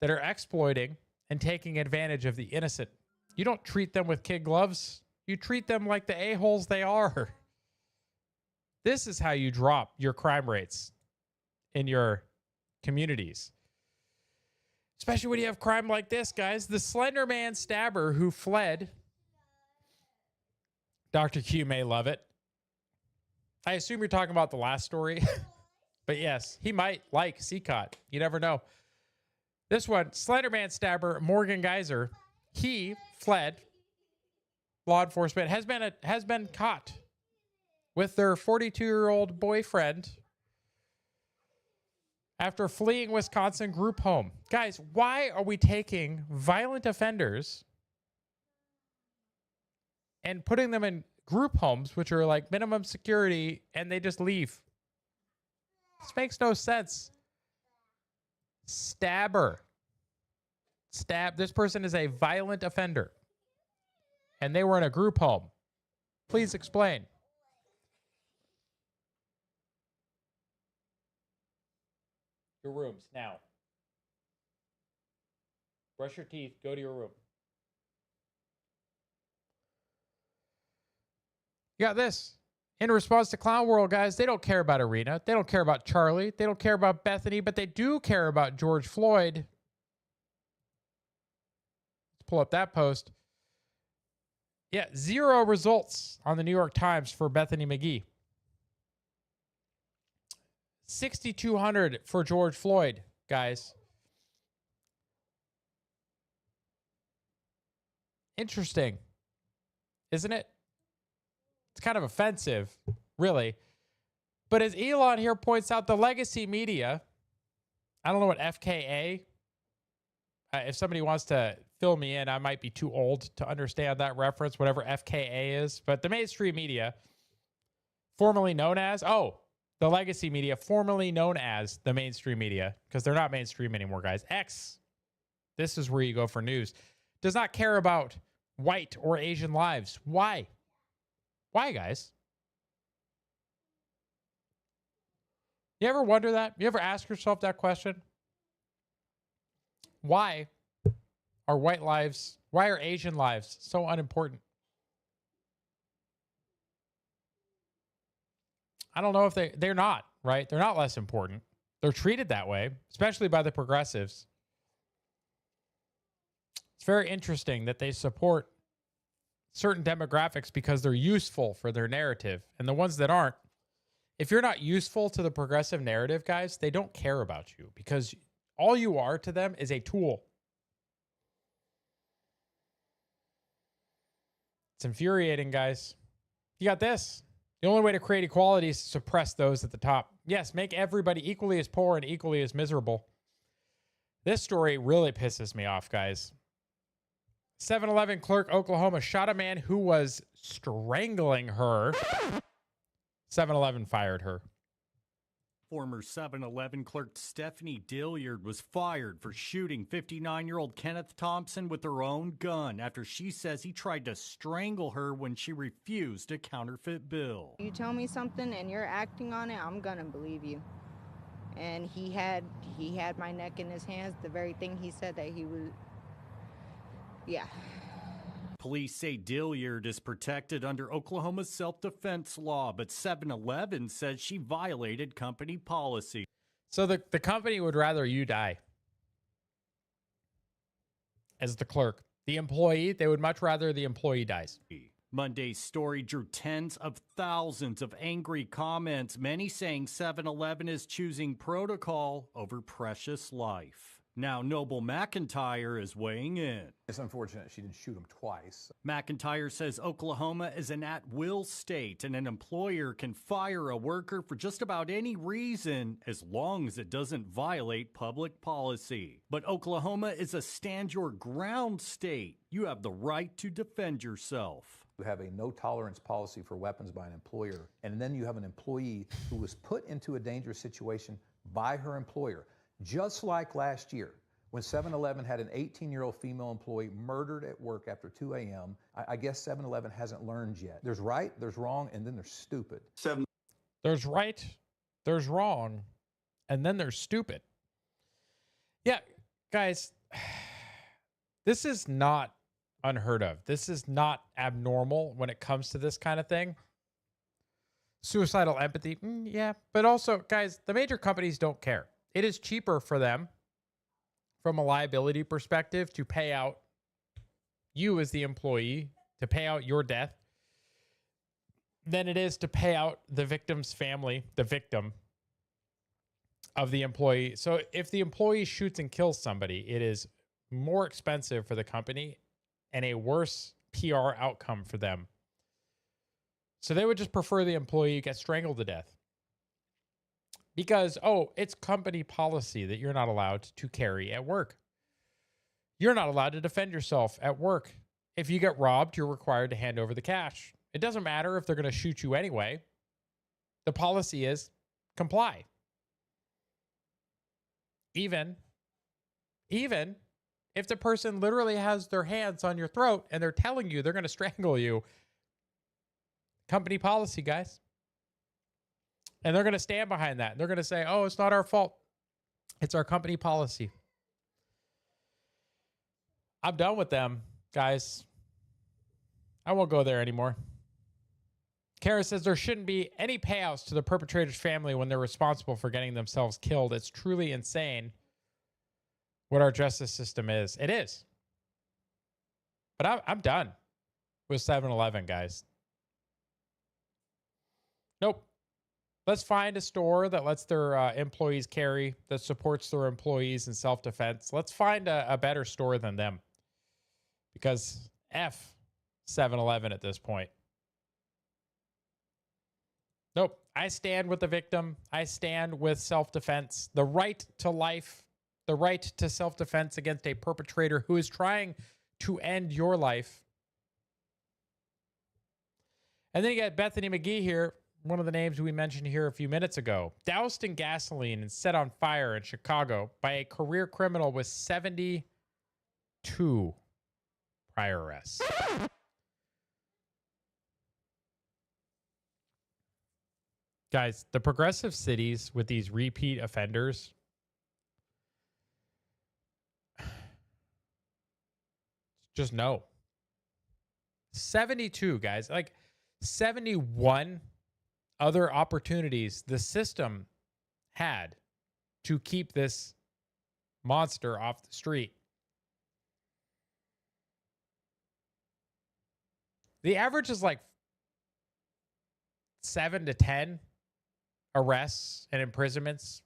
that are exploiting and taking advantage of the innocent. You don't treat them with kid gloves. You treat them like the a-holes they are. This is how you drop your crime rates in your communities. Especially when you have crime like this, guys. The Slender Man stabber who fled. Dr. Q may love it. I assume you're talking about the last story. But yes, he might like CICOT. You never know. This one, Slender Man stabber Morgan Geyser. He fled. Law enforcement has been caught with their 42-year-old boyfriend after fleeing Wisconsin group home. Guys, why are we taking violent offenders and putting them in group homes, which are like minimum security, and they just leave. This makes no sense. Stabber. This person is a violent offender. And they were in a group home. Please explain. Your rooms now. Brush your teeth. Go to your room. You got this. In response to Clown World, guys, they don't care about Arena. They don't care about Charlie. They don't care about Bethany, but they do care about George Floyd. Let's pull up that post. Yeah, 0 results on the New York Times for Bethany McGee. 6,200 for George Floyd, guys. Interesting, isn't it? It's kind of offensive, really. But as Elon here points out, the legacy media, I don't know what FKA, if somebody wants to fill me in, I might be too old to understand that reference, whatever FKA is. But the mainstream media, formerly known as, the legacy media, formerly known as the mainstream media, because they're not mainstream anymore, guys. X, this is where you go for news, does not care about white or Asian lives. Why? Why, guys? You ever wonder that? You ever ask yourself that question? Why are white lives, why are Asian lives so unimportant? I don't know if they're not, right? They're not less important. They're treated that way, especially by the progressives. It's very interesting that they support certain demographics because they're useful for their narrative. And the ones that aren't, if you're not useful to the progressive narrative, guys, they don't care about you because all you are to them is a tool. It's infuriating, guys. You got this. The only way to create equality is to suppress those at the top. Yes, make everybody equally as poor and equally as miserable. This story really pisses me off, guys. 7-Eleven clerk, Oklahoma, shot a man who was strangling her. 7-Eleven fired her. Former 7-Eleven clerk Stephanie Dilliard was fired for shooting 59-year-old Kenneth Thompson with her own gun after she says he tried to strangle her when she refused a counterfeit bill. You tell me something and you're acting on it, I'm gonna believe you. And he had my neck in his hands, the very thing he said that he was. Yeah. Police say Dilliard is protected under Oklahoma's self-defense law, but 7-Eleven says she violated company policy. So the company would rather you die as the clerk. The employee, they would much rather the employee dies. Monday's story drew tens of thousands of angry comments, many saying 7-Eleven is choosing protocol over precious life. Now, Noble McIntyre is weighing in. It's unfortunate she didn't shoot him twice. McIntyre says Oklahoma is an at-will state and an employer can fire a worker for just about any reason as long as it doesn't violate public policy. But Oklahoma is a stand-your-ground state. You have the right to defend yourself. You have a no-tolerance policy for weapons by an employer, and then you have an employee who was put into a dangerous situation by her employer. Just like last year, when 7-Eleven had an 18-year-old female employee murdered at work after 2 a.m., I guess 7-Eleven hasn't learned yet. There's right, there's wrong, and then there's stupid. There's right, there's wrong, and then there's stupid. Yeah, guys, this is not unheard of. This is not abnormal when it comes to this kind of thing. Suicidal empathy, yeah. But also, guys, the major companies don't care. It is cheaper for them from a liability perspective to pay out you as the employee, to pay out your death, than it is to pay out the victim's family, the victim of the employee. So if the employee shoots and kills somebody, it is more expensive for the company and a worse PR outcome for them. So they would just prefer the employee get strangled to death. Because, it's company policy that you're not allowed to carry at work. You're not allowed to defend yourself at work. If you get robbed, you're required to hand over the cash. It doesn't matter if they're going to shoot you anyway. The policy is comply. Even if the person literally has their hands on your throat and they're telling you they're going to strangle you. Company policy, guys. And they're going to stand behind that. They're going to say, oh, it's not our fault. It's our company policy. I'm done with them, guys. I won't go there anymore. Kara says there shouldn't be any payouts to the perpetrator's family when they're responsible for getting themselves killed. It's truly insane what our justice system is. It is. But I'm done with 7-Eleven, guys. Nope. Let's find a store that lets their employees carry, that supports their employees in self-defense. Let's find a better store than them. Because F 7-Eleven at this point. Nope. I stand with the victim. I stand with self-defense. The right to life, the right to self-defense against a perpetrator who is trying to end your life. And then you got Bethany McGee here, one of the names we mentioned here a few minutes ago. Doused in gasoline and set on fire in Chicago by a career criminal with 72 prior arrests. Guys, the progressive cities with these repeat offenders, just no. 72, guys. Like 71 other opportunities the system had to keep this monster off the street. The average is like 7 to 10 arrests and imprisonments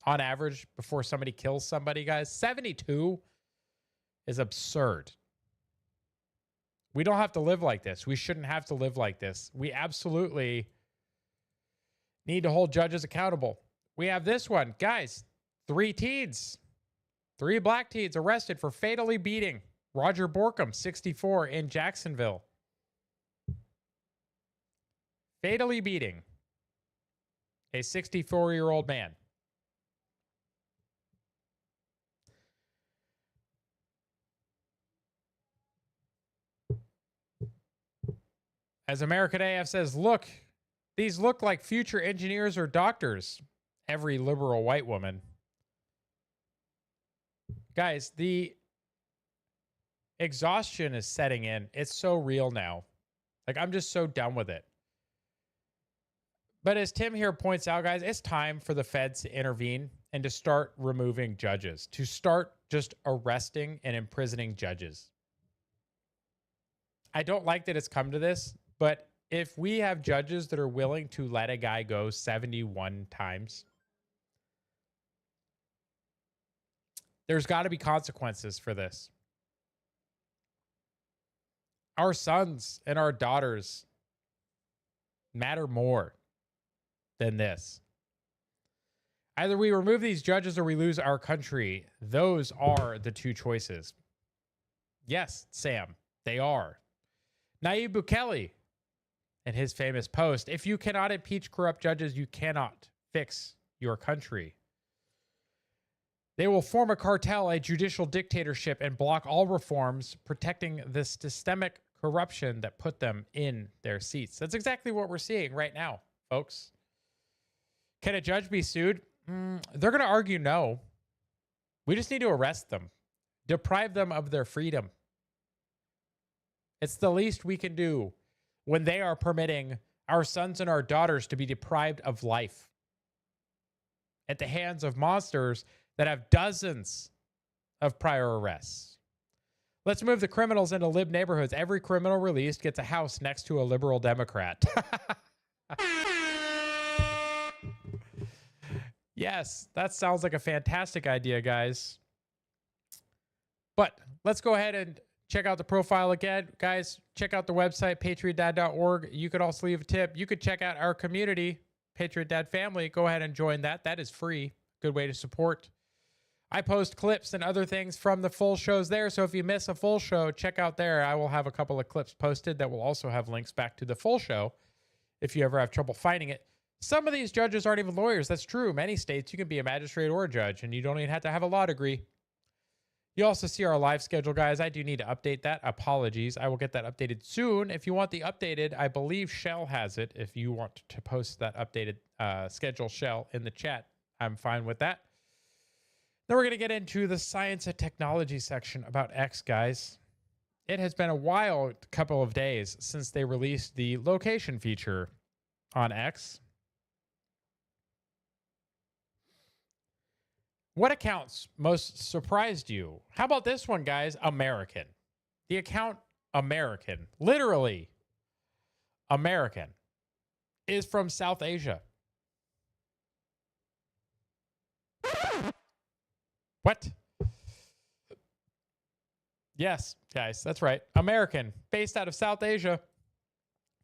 on average before somebody kills somebody, guys. 72 is absurd. We don't have to live like this. We shouldn't have to live like this. We absolutely need to hold judges accountable. We have this one. Guys, 3 teens, 3 black teens arrested for fatally beating Roger Borkham, 64, in Jacksonville. Fatally beating a 64-year-old man. As American AF says, look, these look like future engineers or doctors. Every liberal white woman. Guys, the exhaustion is setting in. It's so real now. Like, I'm just so done with it. But as Tim here points out, guys, it's time for the feds to intervene and to start removing judges, to start just arresting and imprisoning judges. I don't like that it's come to this, but if we have judges that are willing to let a guy go 71 times, there's got to be consequences for this. Our sons and our daughters matter more than this. Either we remove these judges or we lose our country. Those are the 2 choices. Yes, Sam, they are. Nayib Bukele, in his famous post, if you cannot impeach corrupt judges, you cannot fix your country. They will form a cartel, a judicial dictatorship, and block all reforms, protecting the systemic corruption that put them in their seats. That's exactly what we're seeing right now, folks. Can a judge be sued? They're going to argue no. We just need to arrest them, deprive them of their freedom. It's the least we can do when they are permitting our sons and our daughters to be deprived of life at the hands of monsters that have dozens of prior arrests. Let's move the criminals into lib neighborhoods. Every criminal released gets a house next to a liberal Democrat. Yes, that sounds like a fantastic idea, guys. But let's go ahead and check out the profile again. Guys, check out the website, patriotdad.org. You could also leave a tip. You could check out our community, Patriot Dad Family. Go ahead and join that. That is free. Good way to support I post clips and other things from the full shows there. So if you miss a full show, check out there. I will have a couple of clips posted that will also have links back to the full show if you ever have trouble finding it. Some of these judges aren't even lawyers. That's true. Many states, you can be a magistrate or a judge, and you don't even have to have a law degree. You also see our live schedule, guys. I do need to update that. Apologies. I will get that updated soon. If you want the updated, I believe Shell has it. If you want to post that updated schedule, Shell, in the chat, I'm fine with that. Then we're going to get into the science and technology section about X, guys. It has been a wild couple of days since they released the location feature on X. What accounts most surprised you? How about this one, guys? American. The account American, literally American, is from South Asia. What? Yes, guys, that's right. American, based out of South Asia.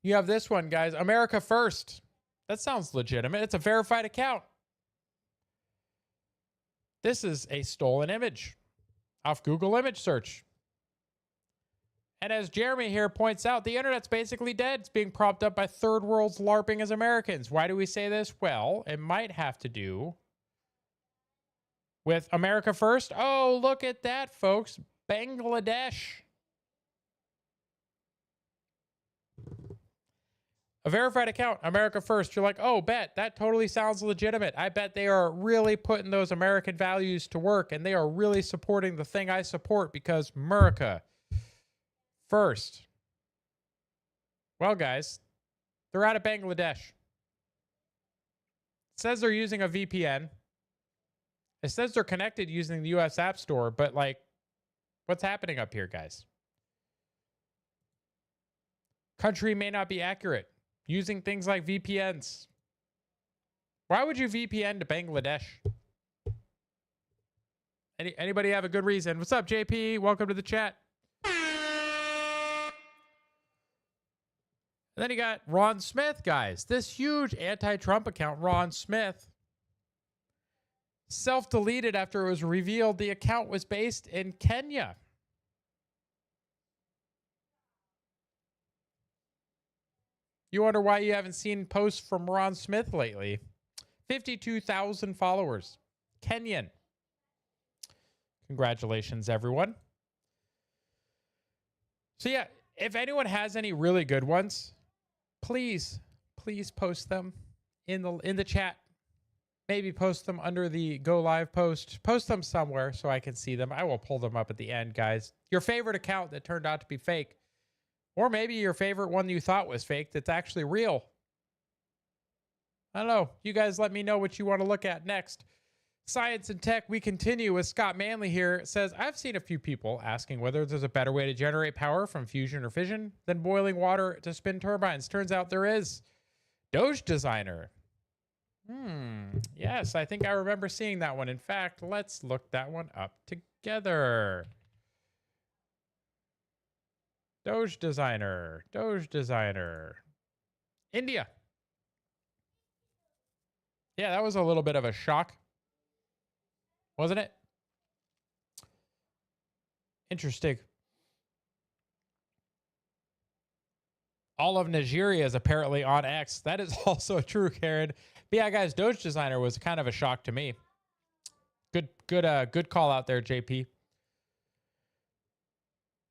You have this one, guys. America First. That sounds legitimate. It's a verified account. This is a stolen image off Google image search. And as Jeremy here points out, the internet's basically dead. It's being propped up by third worlds LARPing as Americans. Why do we say this? Well, it might have to do with America First. Oh, look at that, folks. Bangladesh. A verified account, America First. You're like, oh, bet. That totally sounds legitimate. I bet they are really putting those American values to work, and they are really supporting the thing I support because America First. Well, guys, they're out of Bangladesh. It says they're using a VPN. It says they're connected using the US App Store, but like, what's happening up here, guys? Country may not be accurate. Using things like VPNs. Why would you VPN to Bangladesh? Anybody have a good reason? What's up, JP? Welcome to the chat. And then you got Ron Smith, guys. This huge anti-Trump account, Ron Smith, self-deleted after it was revealed the account was based in Kenya. You wonder why you haven't seen posts from Ron Smith lately. 52,000 followers. Kenyan. Congratulations, everyone. So yeah, if anyone has any really good ones, please post them in the chat. Maybe post them under the Go Live post. Post them somewhere so I can see them. I will pull them up at the end, guys. Your favorite account that turned out to be fake. Or maybe your favorite one you thought was fake that's actually real. I don't know. You guys let me know what you want to look at next. Science and tech, we continue with Scott Manley here. It says, I've seen a few people asking whether there's a better way to generate power from fusion or fission than boiling water to spin turbines. Turns out there is. Doge Designer. Yes, I think I remember seeing that one. In fact, let's look that one up together. Doge Designer. India. Yeah, that was a little bit of a shock. Wasn't it? Interesting. All of Nigeria is apparently on X. That is also true, Karen. But yeah, guys, Doge Designer was kind of a shock to me. Good call out there, JP.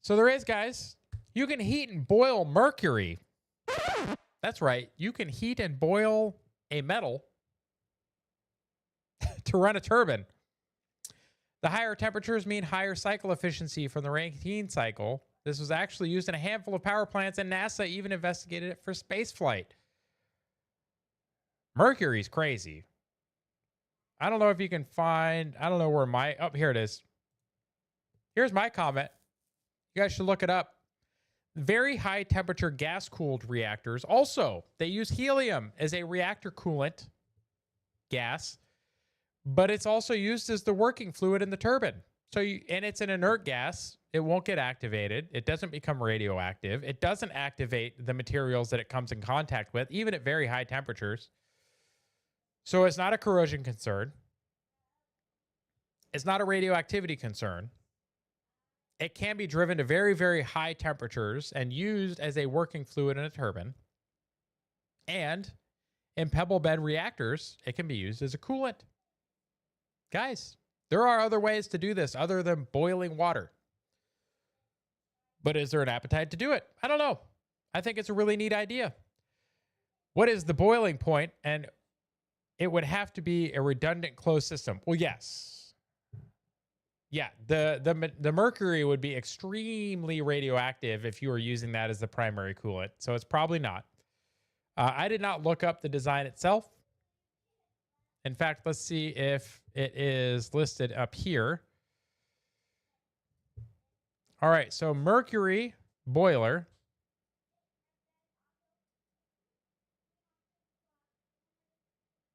So there is, guys. You can heat and boil mercury. That's right. You can heat and boil a metal to run a turbine. The higher temperatures mean higher cycle efficiency from the Rankine cycle. This was actually used in a handful of power plants, and NASA even investigated it for space flight. Mercury's crazy. I don't know if you can find, I don't know where my, oh, here it is. Here's my comment. You guys should look it up. Very high temperature gas cooled reactors. Also, they use helium as a reactor coolant gas, but it's also used as the working fluid in the turbine. So, and it's an inert gas. It won't get activated. It doesn't become radioactive. It doesn't activate the materials that it comes in contact with, even at very high temperatures. So it's not a corrosion concern. It's not a radioactivity concern. It can be driven to very, very high temperatures and used as a working fluid in a turbine. And in pebble bed reactors, it can be used as a coolant. Guys, there are other ways to do this other than boiling water. But is there an appetite to do it? I don't know. I think it's a really neat idea. What is the boiling point? And it would have to be a redundant closed system. Well, yes. Yeah, the mercury would be extremely radioactive if you were using that as the primary coolant. So it's probably not. I did not look up the design itself. In fact, let's see if it is listed up here. All right, so mercury boiler.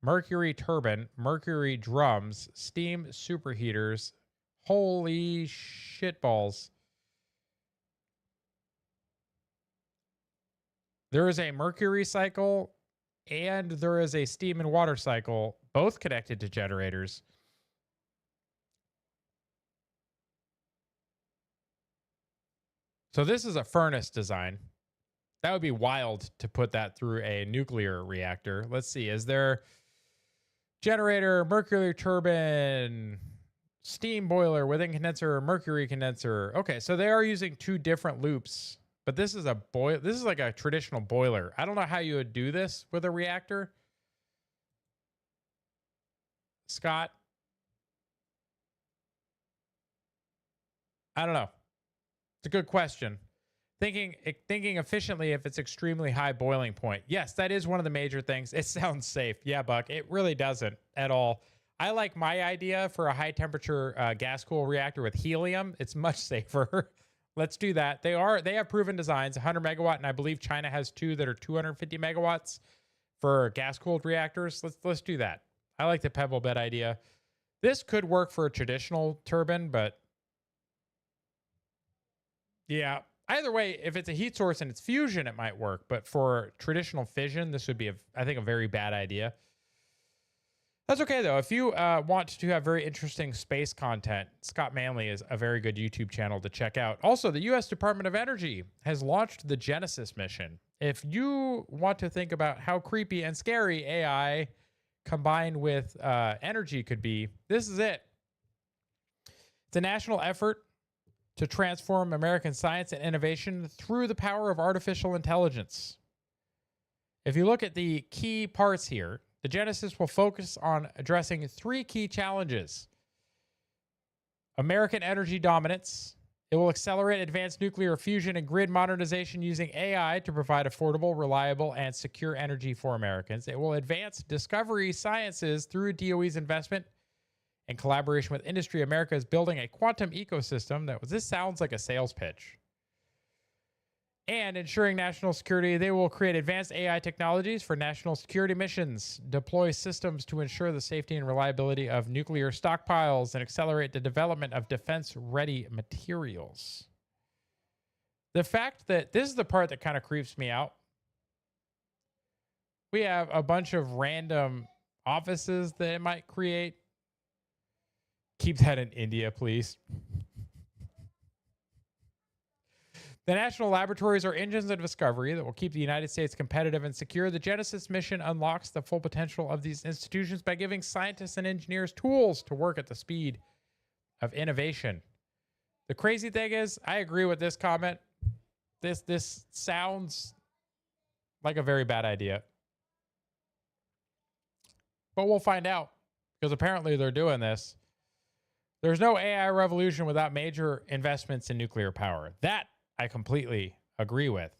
Mercury turbine, mercury drums, steam superheaters. Holy shitballs. There is a mercury cycle and there is a steam and water cycle, both connected to generators. So this is a furnace design. That would be wild to put that through a nuclear reactor. Let's see. Is there generator, mercury turbine, steam boiler, within condenser, mercury condenser? Okay, so they are using two different loops, but this is this is like a traditional boiler. I don't know how you would do this with a reactor. Scott? I don't know. It's a good question. Thinking efficiently if it's extremely high boiling point. Yes, that is one of the major things. It sounds safe. Yeah, Buck. It really doesn't at all. I like my idea for a high temperature gas cool reactor with helium. It's much safer. Let's do that. They have proven designs, 100 megawatt, and I believe China has two that are 250 megawatts for gas cooled reactors. Let's do that. I like the pebble bed idea. This could work for a traditional turbine, but yeah. Either way, if it's a heat source and it's fusion, it might work. But for traditional fission, this would be, I think, a very bad idea. That's okay, though. If you want to have very interesting space content, Scott Manley is a very good YouTube channel to check out. Also, the U.S. Department of Energy has launched the Genesis mission. If you want to think about how creepy and scary AI combined with energy could be, this is it. It's a national effort to transform American science and innovation through the power of artificial intelligence. If you look at the key parts here, the Genesis will focus on addressing three key challenges. American energy dominance. It will accelerate advanced nuclear fusion and grid modernization using AI to provide affordable, reliable, and secure energy for Americans. It will advance discovery sciences through DOE's investment in collaboration with industry. America is building a quantum ecosystem this sounds like a sales pitch. And ensuring national security, they will create advanced AI technologies for national security missions, deploy systems to ensure the safety and reliability of nuclear stockpiles, and accelerate the development of defense-ready materials. The fact that this is the part that kind of creeps me out. We have a bunch of random offices that it might create. Keep that in India, please. The national laboratories are engines of discovery that will keep the United States competitive and secure. The Genesis mission unlocks the full potential of these institutions by giving scientists and engineers tools to work at the speed of innovation. The crazy thing is, I agree with this comment. This sounds like a very bad idea. But we'll find out, because apparently they're doing this. There's no AI revolution without major investments in nuclear power. That I completely agree with.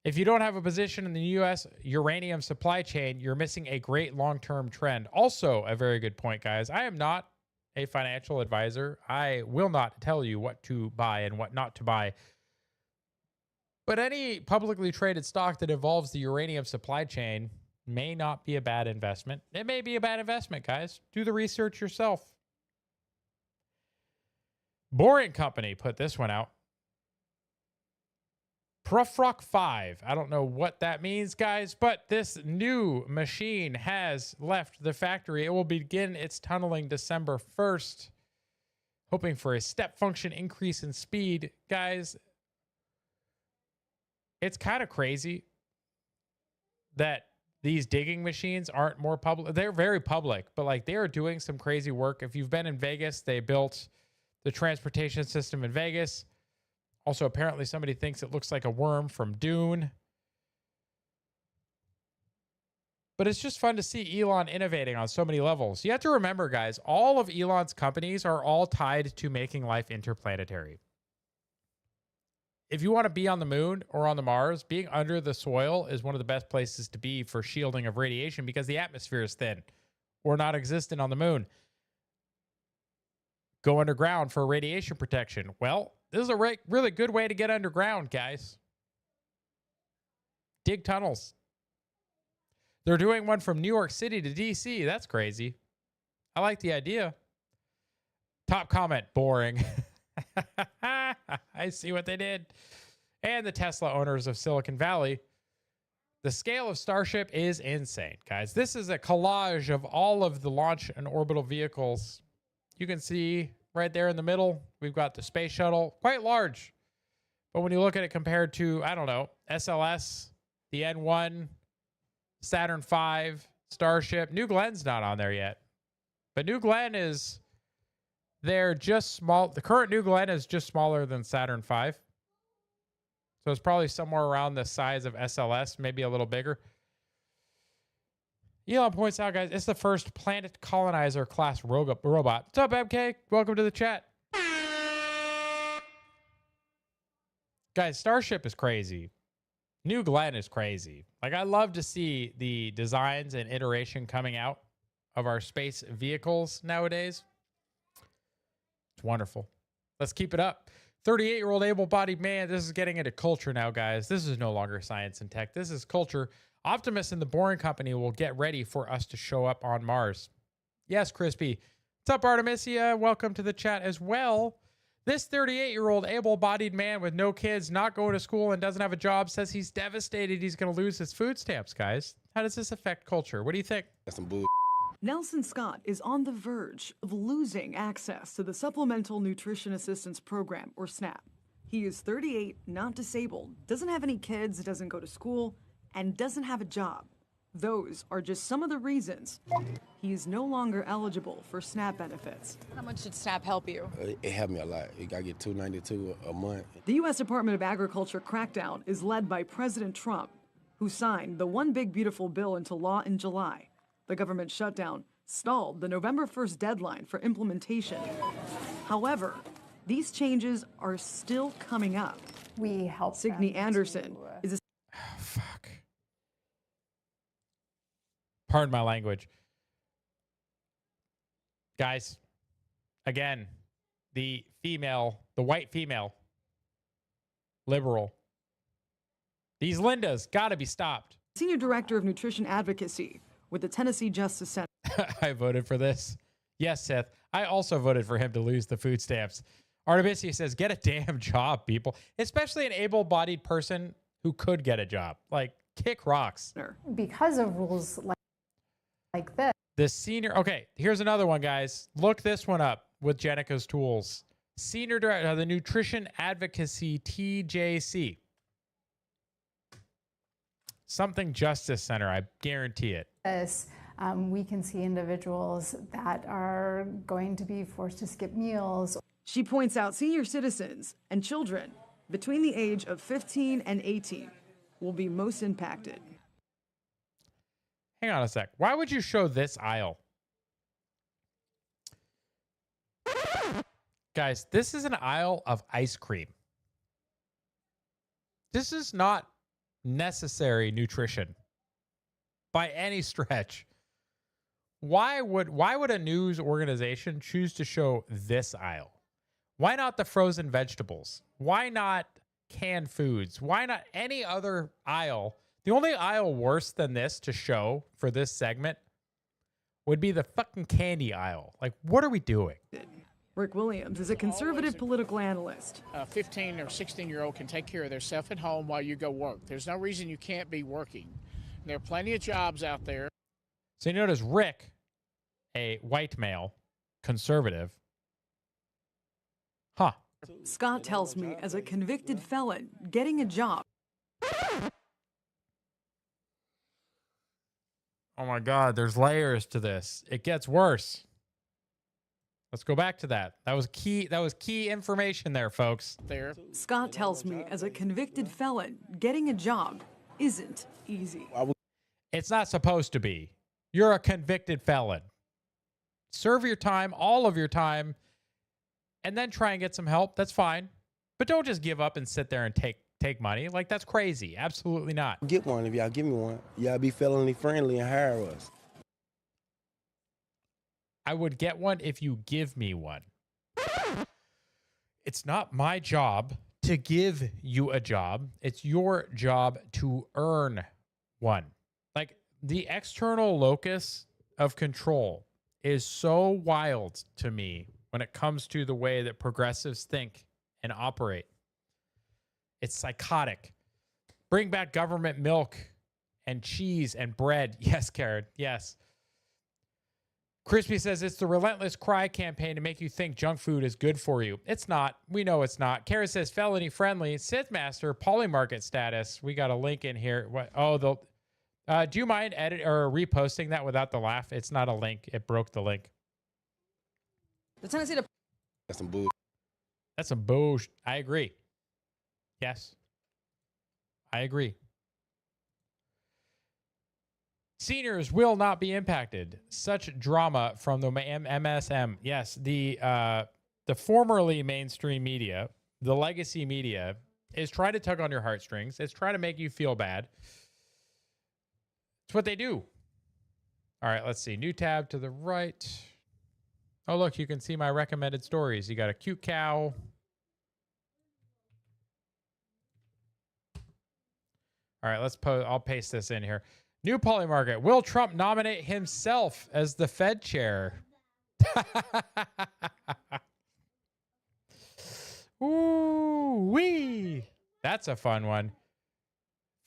If you don't have a position in the U.S. uranium supply chain, you're missing a great long-term trend. Also, a very good point, guys. I am not a financial advisor. I will not tell you what to buy and what not to buy. But any publicly traded stock that involves the uranium supply chain may not be a bad investment. It may be a bad investment, guys. Do the research yourself. Boring Company put this one out. Profrock 5. I don't know what that means, guys, but this new machine has left the factory. It will begin its tunneling December 1st, hoping for a step function increase in speed. Guys, it's kind of crazy that these digging machines aren't more public. They're very public, but like they are doing some crazy work. If you've been in Vegas, they built the transportation system in Vegas. Also, apparently somebody thinks it looks like a worm from Dune. But it's just fun to see Elon innovating on so many levels. You have to remember, guys, all of Elon's companies are all tied to making life interplanetary. If you want to be on the moon or on the Mars, being under the soil is one of the best places to be for shielding of radiation because the atmosphere is thin or not existent on the moon. Go underground for radiation protection. Well, this is a really good way to get underground, guys. Dig tunnels. They're doing one from New York City to DC. That's crazy. I like the idea. Top comment, boring. I see what they did. And the Tesla owners of Silicon Valley. The scale of Starship is insane, guys. This is a collage of all of the launch and orbital vehicles. You can see right there in the middle, we've got the space shuttle, quite large. But when you look at it compared to, I don't know, SLS, the N1, Saturn V, Starship, New Glenn's not on there yet. But New Glenn is, they're just small. The current New Glenn is just smaller than Saturn V. So it's probably somewhere around the size of SLS, maybe a little bigger. Elon points out, guys, it's the first planet colonizer class robot. What's up, MK? Welcome to the chat. Guys, Starship is crazy. New Glenn is crazy. Like, I love to see the designs and iteration coming out of our space vehicles nowadays. It's wonderful. Let's keep it up. 38-year-old able-bodied man. This is getting into culture now, guys. This is no longer science and tech. This is culture. Optimus and the Boring Company will get ready for us to show up on Mars. Yes, Crispy. What's up, Artemisia? Welcome to the chat as well. This 38-year-old able-bodied man with no kids, not going to school, and doesn't have a job says he's devastated he's going to lose his food stamps, guys. How does this affect culture? What do you think? That's some bull. Nelson Scott is on the verge of losing access to the Supplemental Nutrition Assistance Program, or SNAP. He is 38, not disabled, doesn't have any kids, doesn't go to school, and doesn't have a job. Those are just some of the reasons he is no longer eligible for SNAP benefits. How much did SNAP help you? It helped me a lot. I get $292 a month. The U.S. Department of Agriculture crackdown is led by President Trump, who signed the One Big Beautiful Bill into law in July. The government shutdown stalled the November 1st deadline for implementation. However, these changes are still coming up. We help Signe Anderson is a Pardon my language. Guys, again, the white female, liberal. These Lindas got to be stopped. senior director of nutrition advocacy with the Tennessee Justice Center. I voted for this. Yes, Seth. I also voted for him to lose the food stamps. Artemisia says, get a damn job, people. Especially an able-bodied person who could get a job. Like, kick rocks. Because of rules like this. The senior, okay, here's another one, guys. Look this one up with Jenica's tools. Senior director of the Nutrition Advocacy, TJC. Something Justice Center, I guarantee it. We can see individuals that are going to be forced to skip meals. She points out senior citizens and children between the age of 15 and 18 will be most impacted. Hang on a sec. Why would you show this aisle? Guys, this is an aisle of ice cream. This is not necessary nutrition by any stretch. Why would a news organization choose to show this aisle? Why not the frozen vegetables? Why not canned foods? Why not any other aisle? The only aisle worse than this to show for this segment would be the fucking candy aisle. Like, what are we doing? Rick Williams is a conservative political analyst. A 15 or 16-year-old can take care of themselves at home while you go work. There's no reason you can't be working. There are plenty of jobs out there. So you notice Rick, a white male, conservative. Huh. Scott tells me, as a convicted felon, getting a job. Oh my God, there's layers to this. It gets worse. Let's go back to that. That was key information there, folks. Scott tells me, as a convicted felon, getting a job isn't easy. It's not supposed to be. You're a convicted felon. Serve your time, all of your time, and then try and get some help. That's fine. But don't just give up and sit there and take money. Like, that's crazy. Absolutely not. Get one if y'all give me one. Y'all be felony friendly and hire us. I would get one if you give me one. It's not my job to give you a job. It's your job to earn one. Like, the external locus of control is so wild to me when it comes to the way that progressives think and operate. It's psychotic. Bring back government milk and cheese and bread. Yes, Karen. Yes. Crispy says it's the relentless cry campaign to make you think junk food is good for you. It's not. We know it's not. Kara says felony friendly. Sith Master polymarket status. We got a link in here. What? Oh, do you mind edit or reposting that without the laugh? It's not a link. It broke the link. The tendency to That's some bull. That's some bullshit. I agree. Yes. I agree. Seniors will not be impacted. Such drama from the MSM. Yes, the formerly mainstream media, the legacy media, is trying to tug on your heartstrings. It's trying to make you feel bad. It's what they do. All right, let's see. New tab to the right. Oh, look, you can see my recommended stories. You got a cute cow. All right, I'll paste this in here. New Polymarket. Will Trump nominate himself as the Fed chair? Ooh-wee. That's a fun one.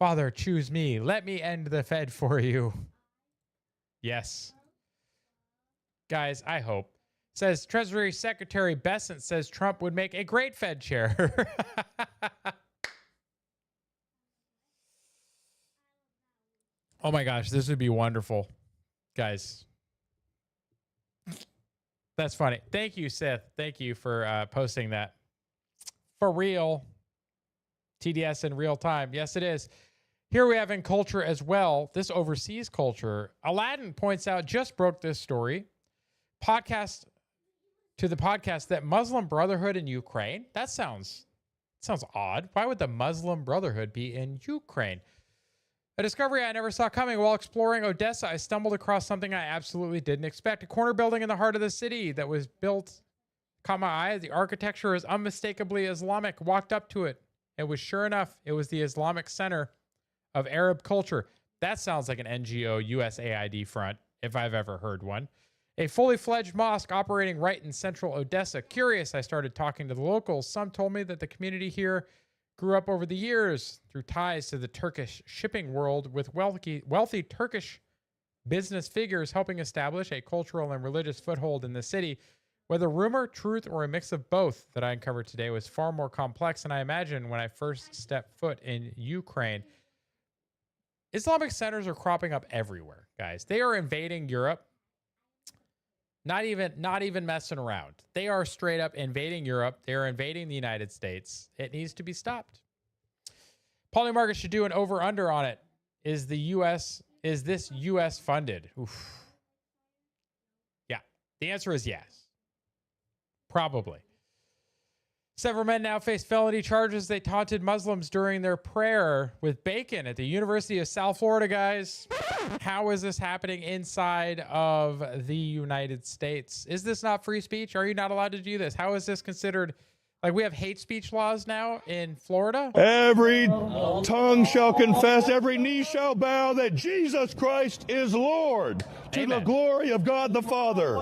Father, choose me. Let me end the Fed for you. Yes. Guys, I hope. Says Treasury Secretary Bessent says Trump would make a great Fed chair. Oh my gosh, this would be wonderful. Guys. That's funny. Thank you, Sith. Thank you for posting that. For real. TDS in real time. Yes, it is. Here we have in culture as well, this overseas culture. Aladdin points out, just broke this story. Podcast that Muslim Brotherhood in Ukraine. That sounds odd. Why would the Muslim Brotherhood be in Ukraine? A discovery I never saw coming. While exploring Odessa, I stumbled across something I absolutely didn't expect. A corner building in the heart of the city that was built, caught my eye. The architecture is unmistakably Islamic. Walked up to it. It was sure enough, it was the Islamic Center of Arab Culture. That sounds like an NGO USAID front, if I've ever heard one. A fully fledged mosque operating right in central Odessa. Curious, I started talking to the locals. Some told me that the community here grew up over the years through ties to the Turkish shipping world, with wealthy Turkish business figures helping establish a cultural and religious foothold in the city. Whether rumor, truth, or a mix of both that I uncovered today was far more complex than I imagined when I first stepped foot in Ukraine. Islamic centers are cropping up everywhere, guys. They are invading Europe. Not even messing around. They are straight up invading Europe. They are invading the United States. It needs to be stopped. Polymarket should do an over-under on it. Is this U.S. funded? Oof. Yeah. The answer is yes. Probably. Several men now face felony charges. They taunted Muslims during their prayer with bacon at the University of South Florida, guys. How is this happening inside of the United States? Is this not free speech? Are you not allowed to do this? How is this considered Like we have hate speech laws now in Florida. Every tongue shall confess, every knee shall bow that Jesus Christ is Lord, to the glory of God the Father.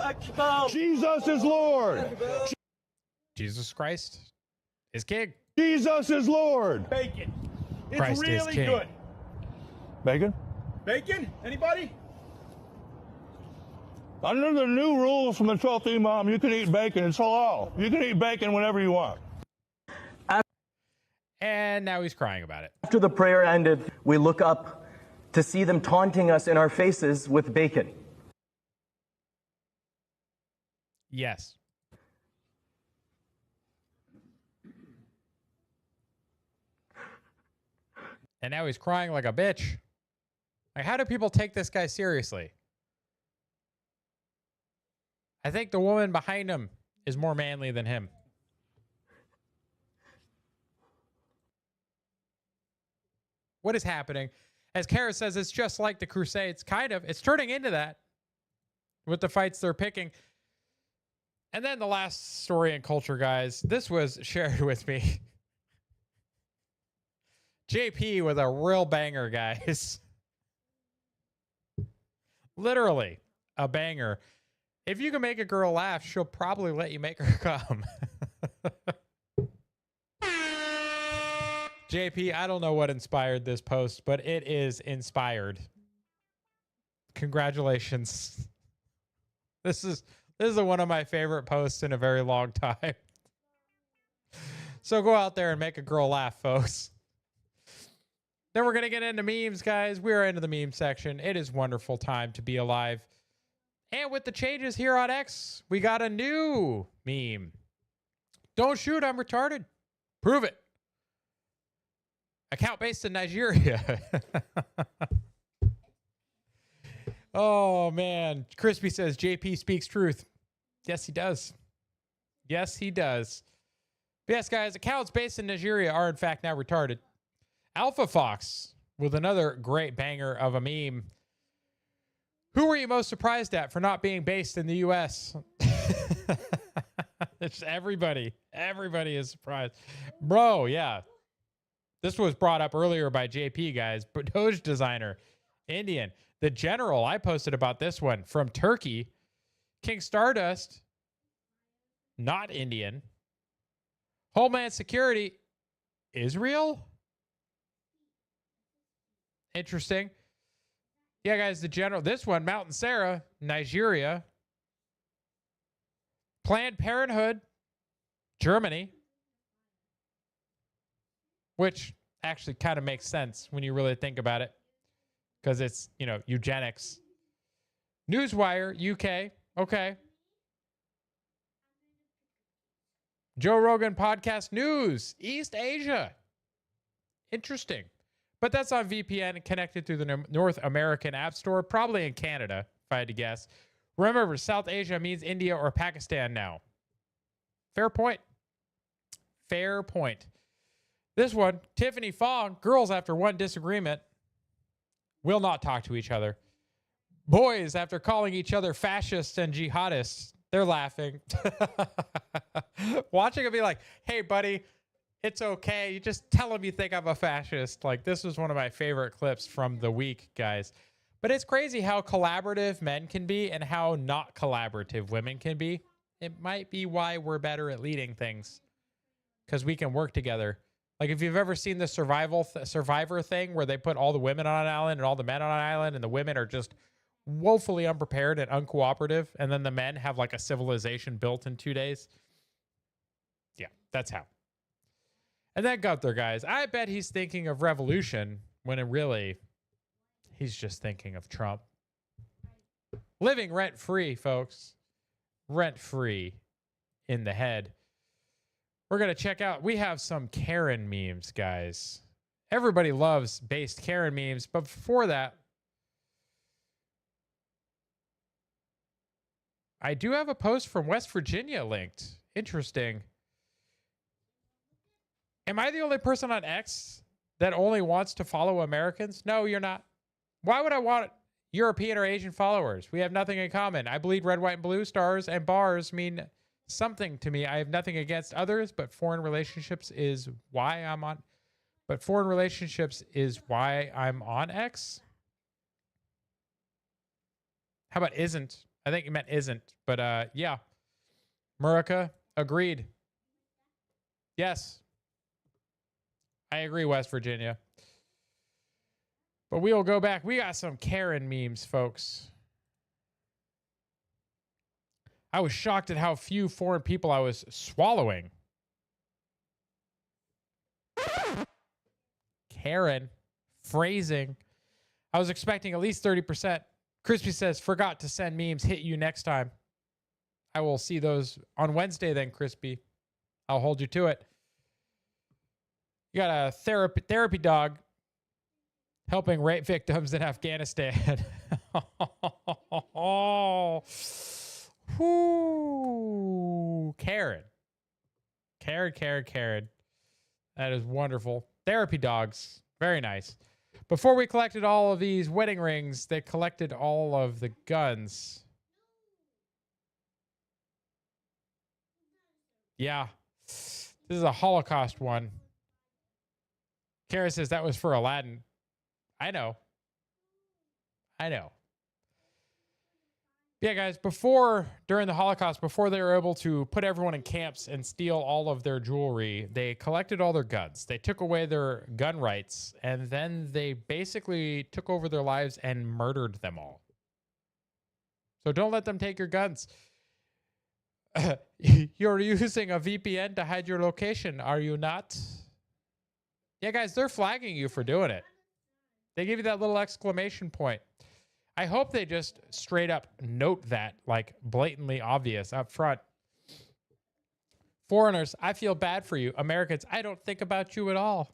Jesus is Lord. Jesus Christ is King. Jesus is Lord. Bacon. It's Christ is really king. good. Bacon? Bacon? Anybody? Under the new rules from the 12th Imam, you can eat bacon. It's halal. You can eat bacon whenever you want. And now he's crying about it. After the prayer ended, we look up to see them taunting us in our faces with bacon. Yes. And now he's crying like a bitch. Like, how do people take this guy seriously? I think the woman behind him is more manly than him. What is happening? As Kara says, it's just like the Crusades. Kind of. It's turning into that with the fights they're picking. And then the last story in culture, guys. This was shared with me. JP with a real banger, guys. Literally a banger. If you can make a girl laugh, she'll probably let you make her come. JP, I don't know what inspired this post, but it is inspired. Congratulations. This is one of my favorite posts in a very long time. So go out there and make a girl laugh, folks. Then we're going to get into memes, guys. We're into the meme section. It is wonderful time to be alive. And with the changes here on X, we got a new meme. Don't shoot, I'm retarded. Prove it. Account based in Nigeria. Oh, man. Crispy says, JP speaks truth. Yes, he does. Yes, he does. But yes, guys, accounts based in Nigeria are, in fact, now retarded. Alpha Fox with another great banger of a meme. Who were you most surprised at for not being based in the U.S.? It's everybody. Everybody is surprised. Bro, yeah. This was brought up earlier by JP, guys. But Doge designer, Indian. The general, I posted about this one from Turkey. King Stardust, not Indian. Homeland Security, Israel? Interesting. Yeah, guys, the general. This one, Mountain Sarah, Nigeria. Planned Parenthood, Germany. Which actually kind of makes sense when you really think about it. Because it's, eugenics. Newswire, UK. Okay. Joe Rogan Podcast News, East Asia. Interesting. But that's on VPN and connected through the North American App Store, probably in Canada, if I had to guess. Remember, South Asia means India or Pakistan now. Fair point. Fair point. This one, Tiffany Fong, girls after one disagreement will not talk to each other. Boys, after calling each other fascists and jihadists, they're laughing. Watching it be like, hey, buddy, it's okay. You just tell them you think I'm a fascist. Like, this was one of my favorite clips from the week, guys. But it's crazy how collaborative men can be and how not collaborative women can be. It might be why we're better at leading things, because we can work together. Like, if you've ever seen the Survivor thing where they put all the women on an island and all the men on an island, and the women are just woefully unprepared and uncooperative, and then the men have like a civilization built in 2 days. Yeah, that's how. And that got there, guys. I bet he's thinking of revolution when really he's just thinking of Trump. Living rent-free, folks. Rent-free in the head. We're going to check out. We have some Karen memes, guys. Everybody loves based Karen memes. But before that, I do have a post from West Virginia linked. Interesting. Am I the only person on X that only wants to follow Americans? No, you're not. Why would I want European or Asian followers? We have nothing in common. I bleed red, white, and blue. Stars and bars mean something to me. I have nothing against others, but foreign relationships is why I'm on. But foreign relationships is why I'm on X. How about isn't? I think you meant isn't. But yeah. Murica, agreed. Yes. I agree, West Virginia. But we will go back. We got some Karen memes, folks. I was shocked at how few foreign people I was swallowing. Karen. Phrasing. I was expecting at least 30%. Crispy says, forgot to send memes. Hit you next time. I will see those on Wednesday then, Crispy. I'll hold you to it. You got a therapy dog helping rape victims in Afghanistan. Oh. Whoo. Karen. Karen. That is wonderful. Therapy dogs. Very nice. Before we collected all of these wedding rings, they collected all of the guns. Yeah. This is a Holocaust one. Kara says that was for Aladdin. I know. Yeah, guys, during the Holocaust, before they were able to put everyone in camps and steal all of their jewelry, they collected all their guns. They took away their gun rights, and then they basically took over their lives and murdered them all. So don't let them take your guns. You're using a VPN to hide your location, are you not? Yeah, guys, they're flagging you for doing it. They give you that little exclamation point. I hope they just straight up note that, like blatantly obvious up front. Foreigners, I feel bad for you. Americans, I don't think about you at all.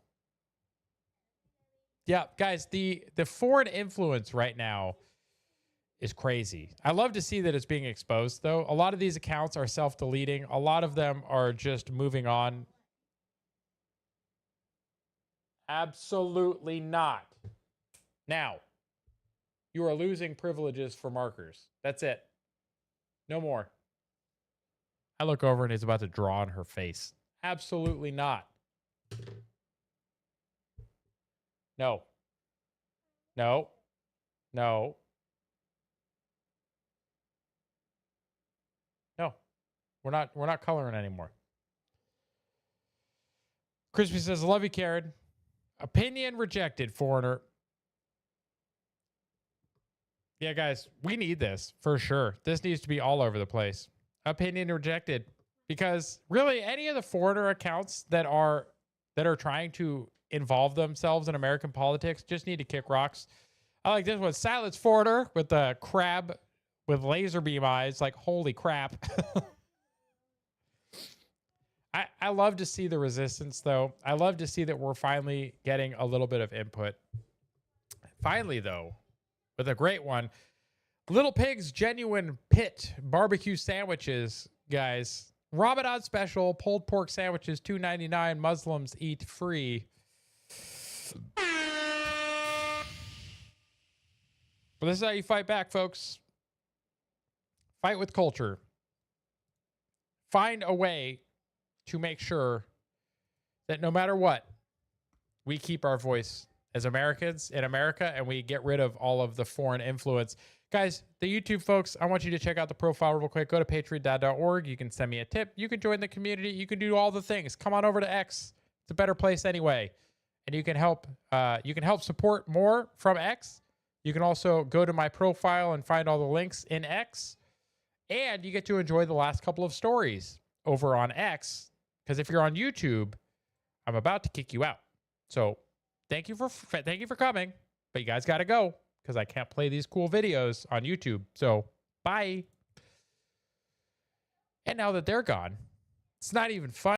Yeah, guys, the foreign influence right now is crazy. I love to see that it's being exposed, though. A lot of these accounts are self-deleting. A lot of them are just moving on. Absolutely not. Now, you are losing privileges for markers. That's it. No more. I look over and he's about to draw on her face. Absolutely not. No. No. No. No. We're not coloring anymore. Crispy says, love you, Karen. Opinion rejected, foreigner. Yeah, guys, we need this for sure. This needs to be all over the place. Opinion rejected. Because really, any of the foreigner accounts that are trying to involve themselves in American politics just need to kick rocks. I like this one. Silence foreigner with the crab with laser beam eyes. Like, holy crap. I love to see the resistance, though. I love to see that we're finally getting a little bit of input. Finally, though, with a great one. Little Pig's Genuine Pit barbecue sandwiches, guys. Ramadan special, pulled pork sandwiches, $2.99. Muslims eat free. But this is how you fight back, folks. Fight with culture. Find a way to make sure that no matter what, we keep our voice as Americans in America, and we get rid of all of the foreign influence. Guys, the YouTube folks, I want you to check out the profile real quick. Go to patriotdad.org. You can send me a tip. You can join the community. You can do all the things. Come on over to X. It's a better place anyway. And you can help support more from X. You can also go to my profile and find all the links in X. And you get to enjoy the last couple of stories over on X. Because if you're on YouTube, I'm about to kick you out. So thank you for coming, but you guys got to go because I can't play these cool videos on YouTube. So bye. And now that they're gone, it's not even fun.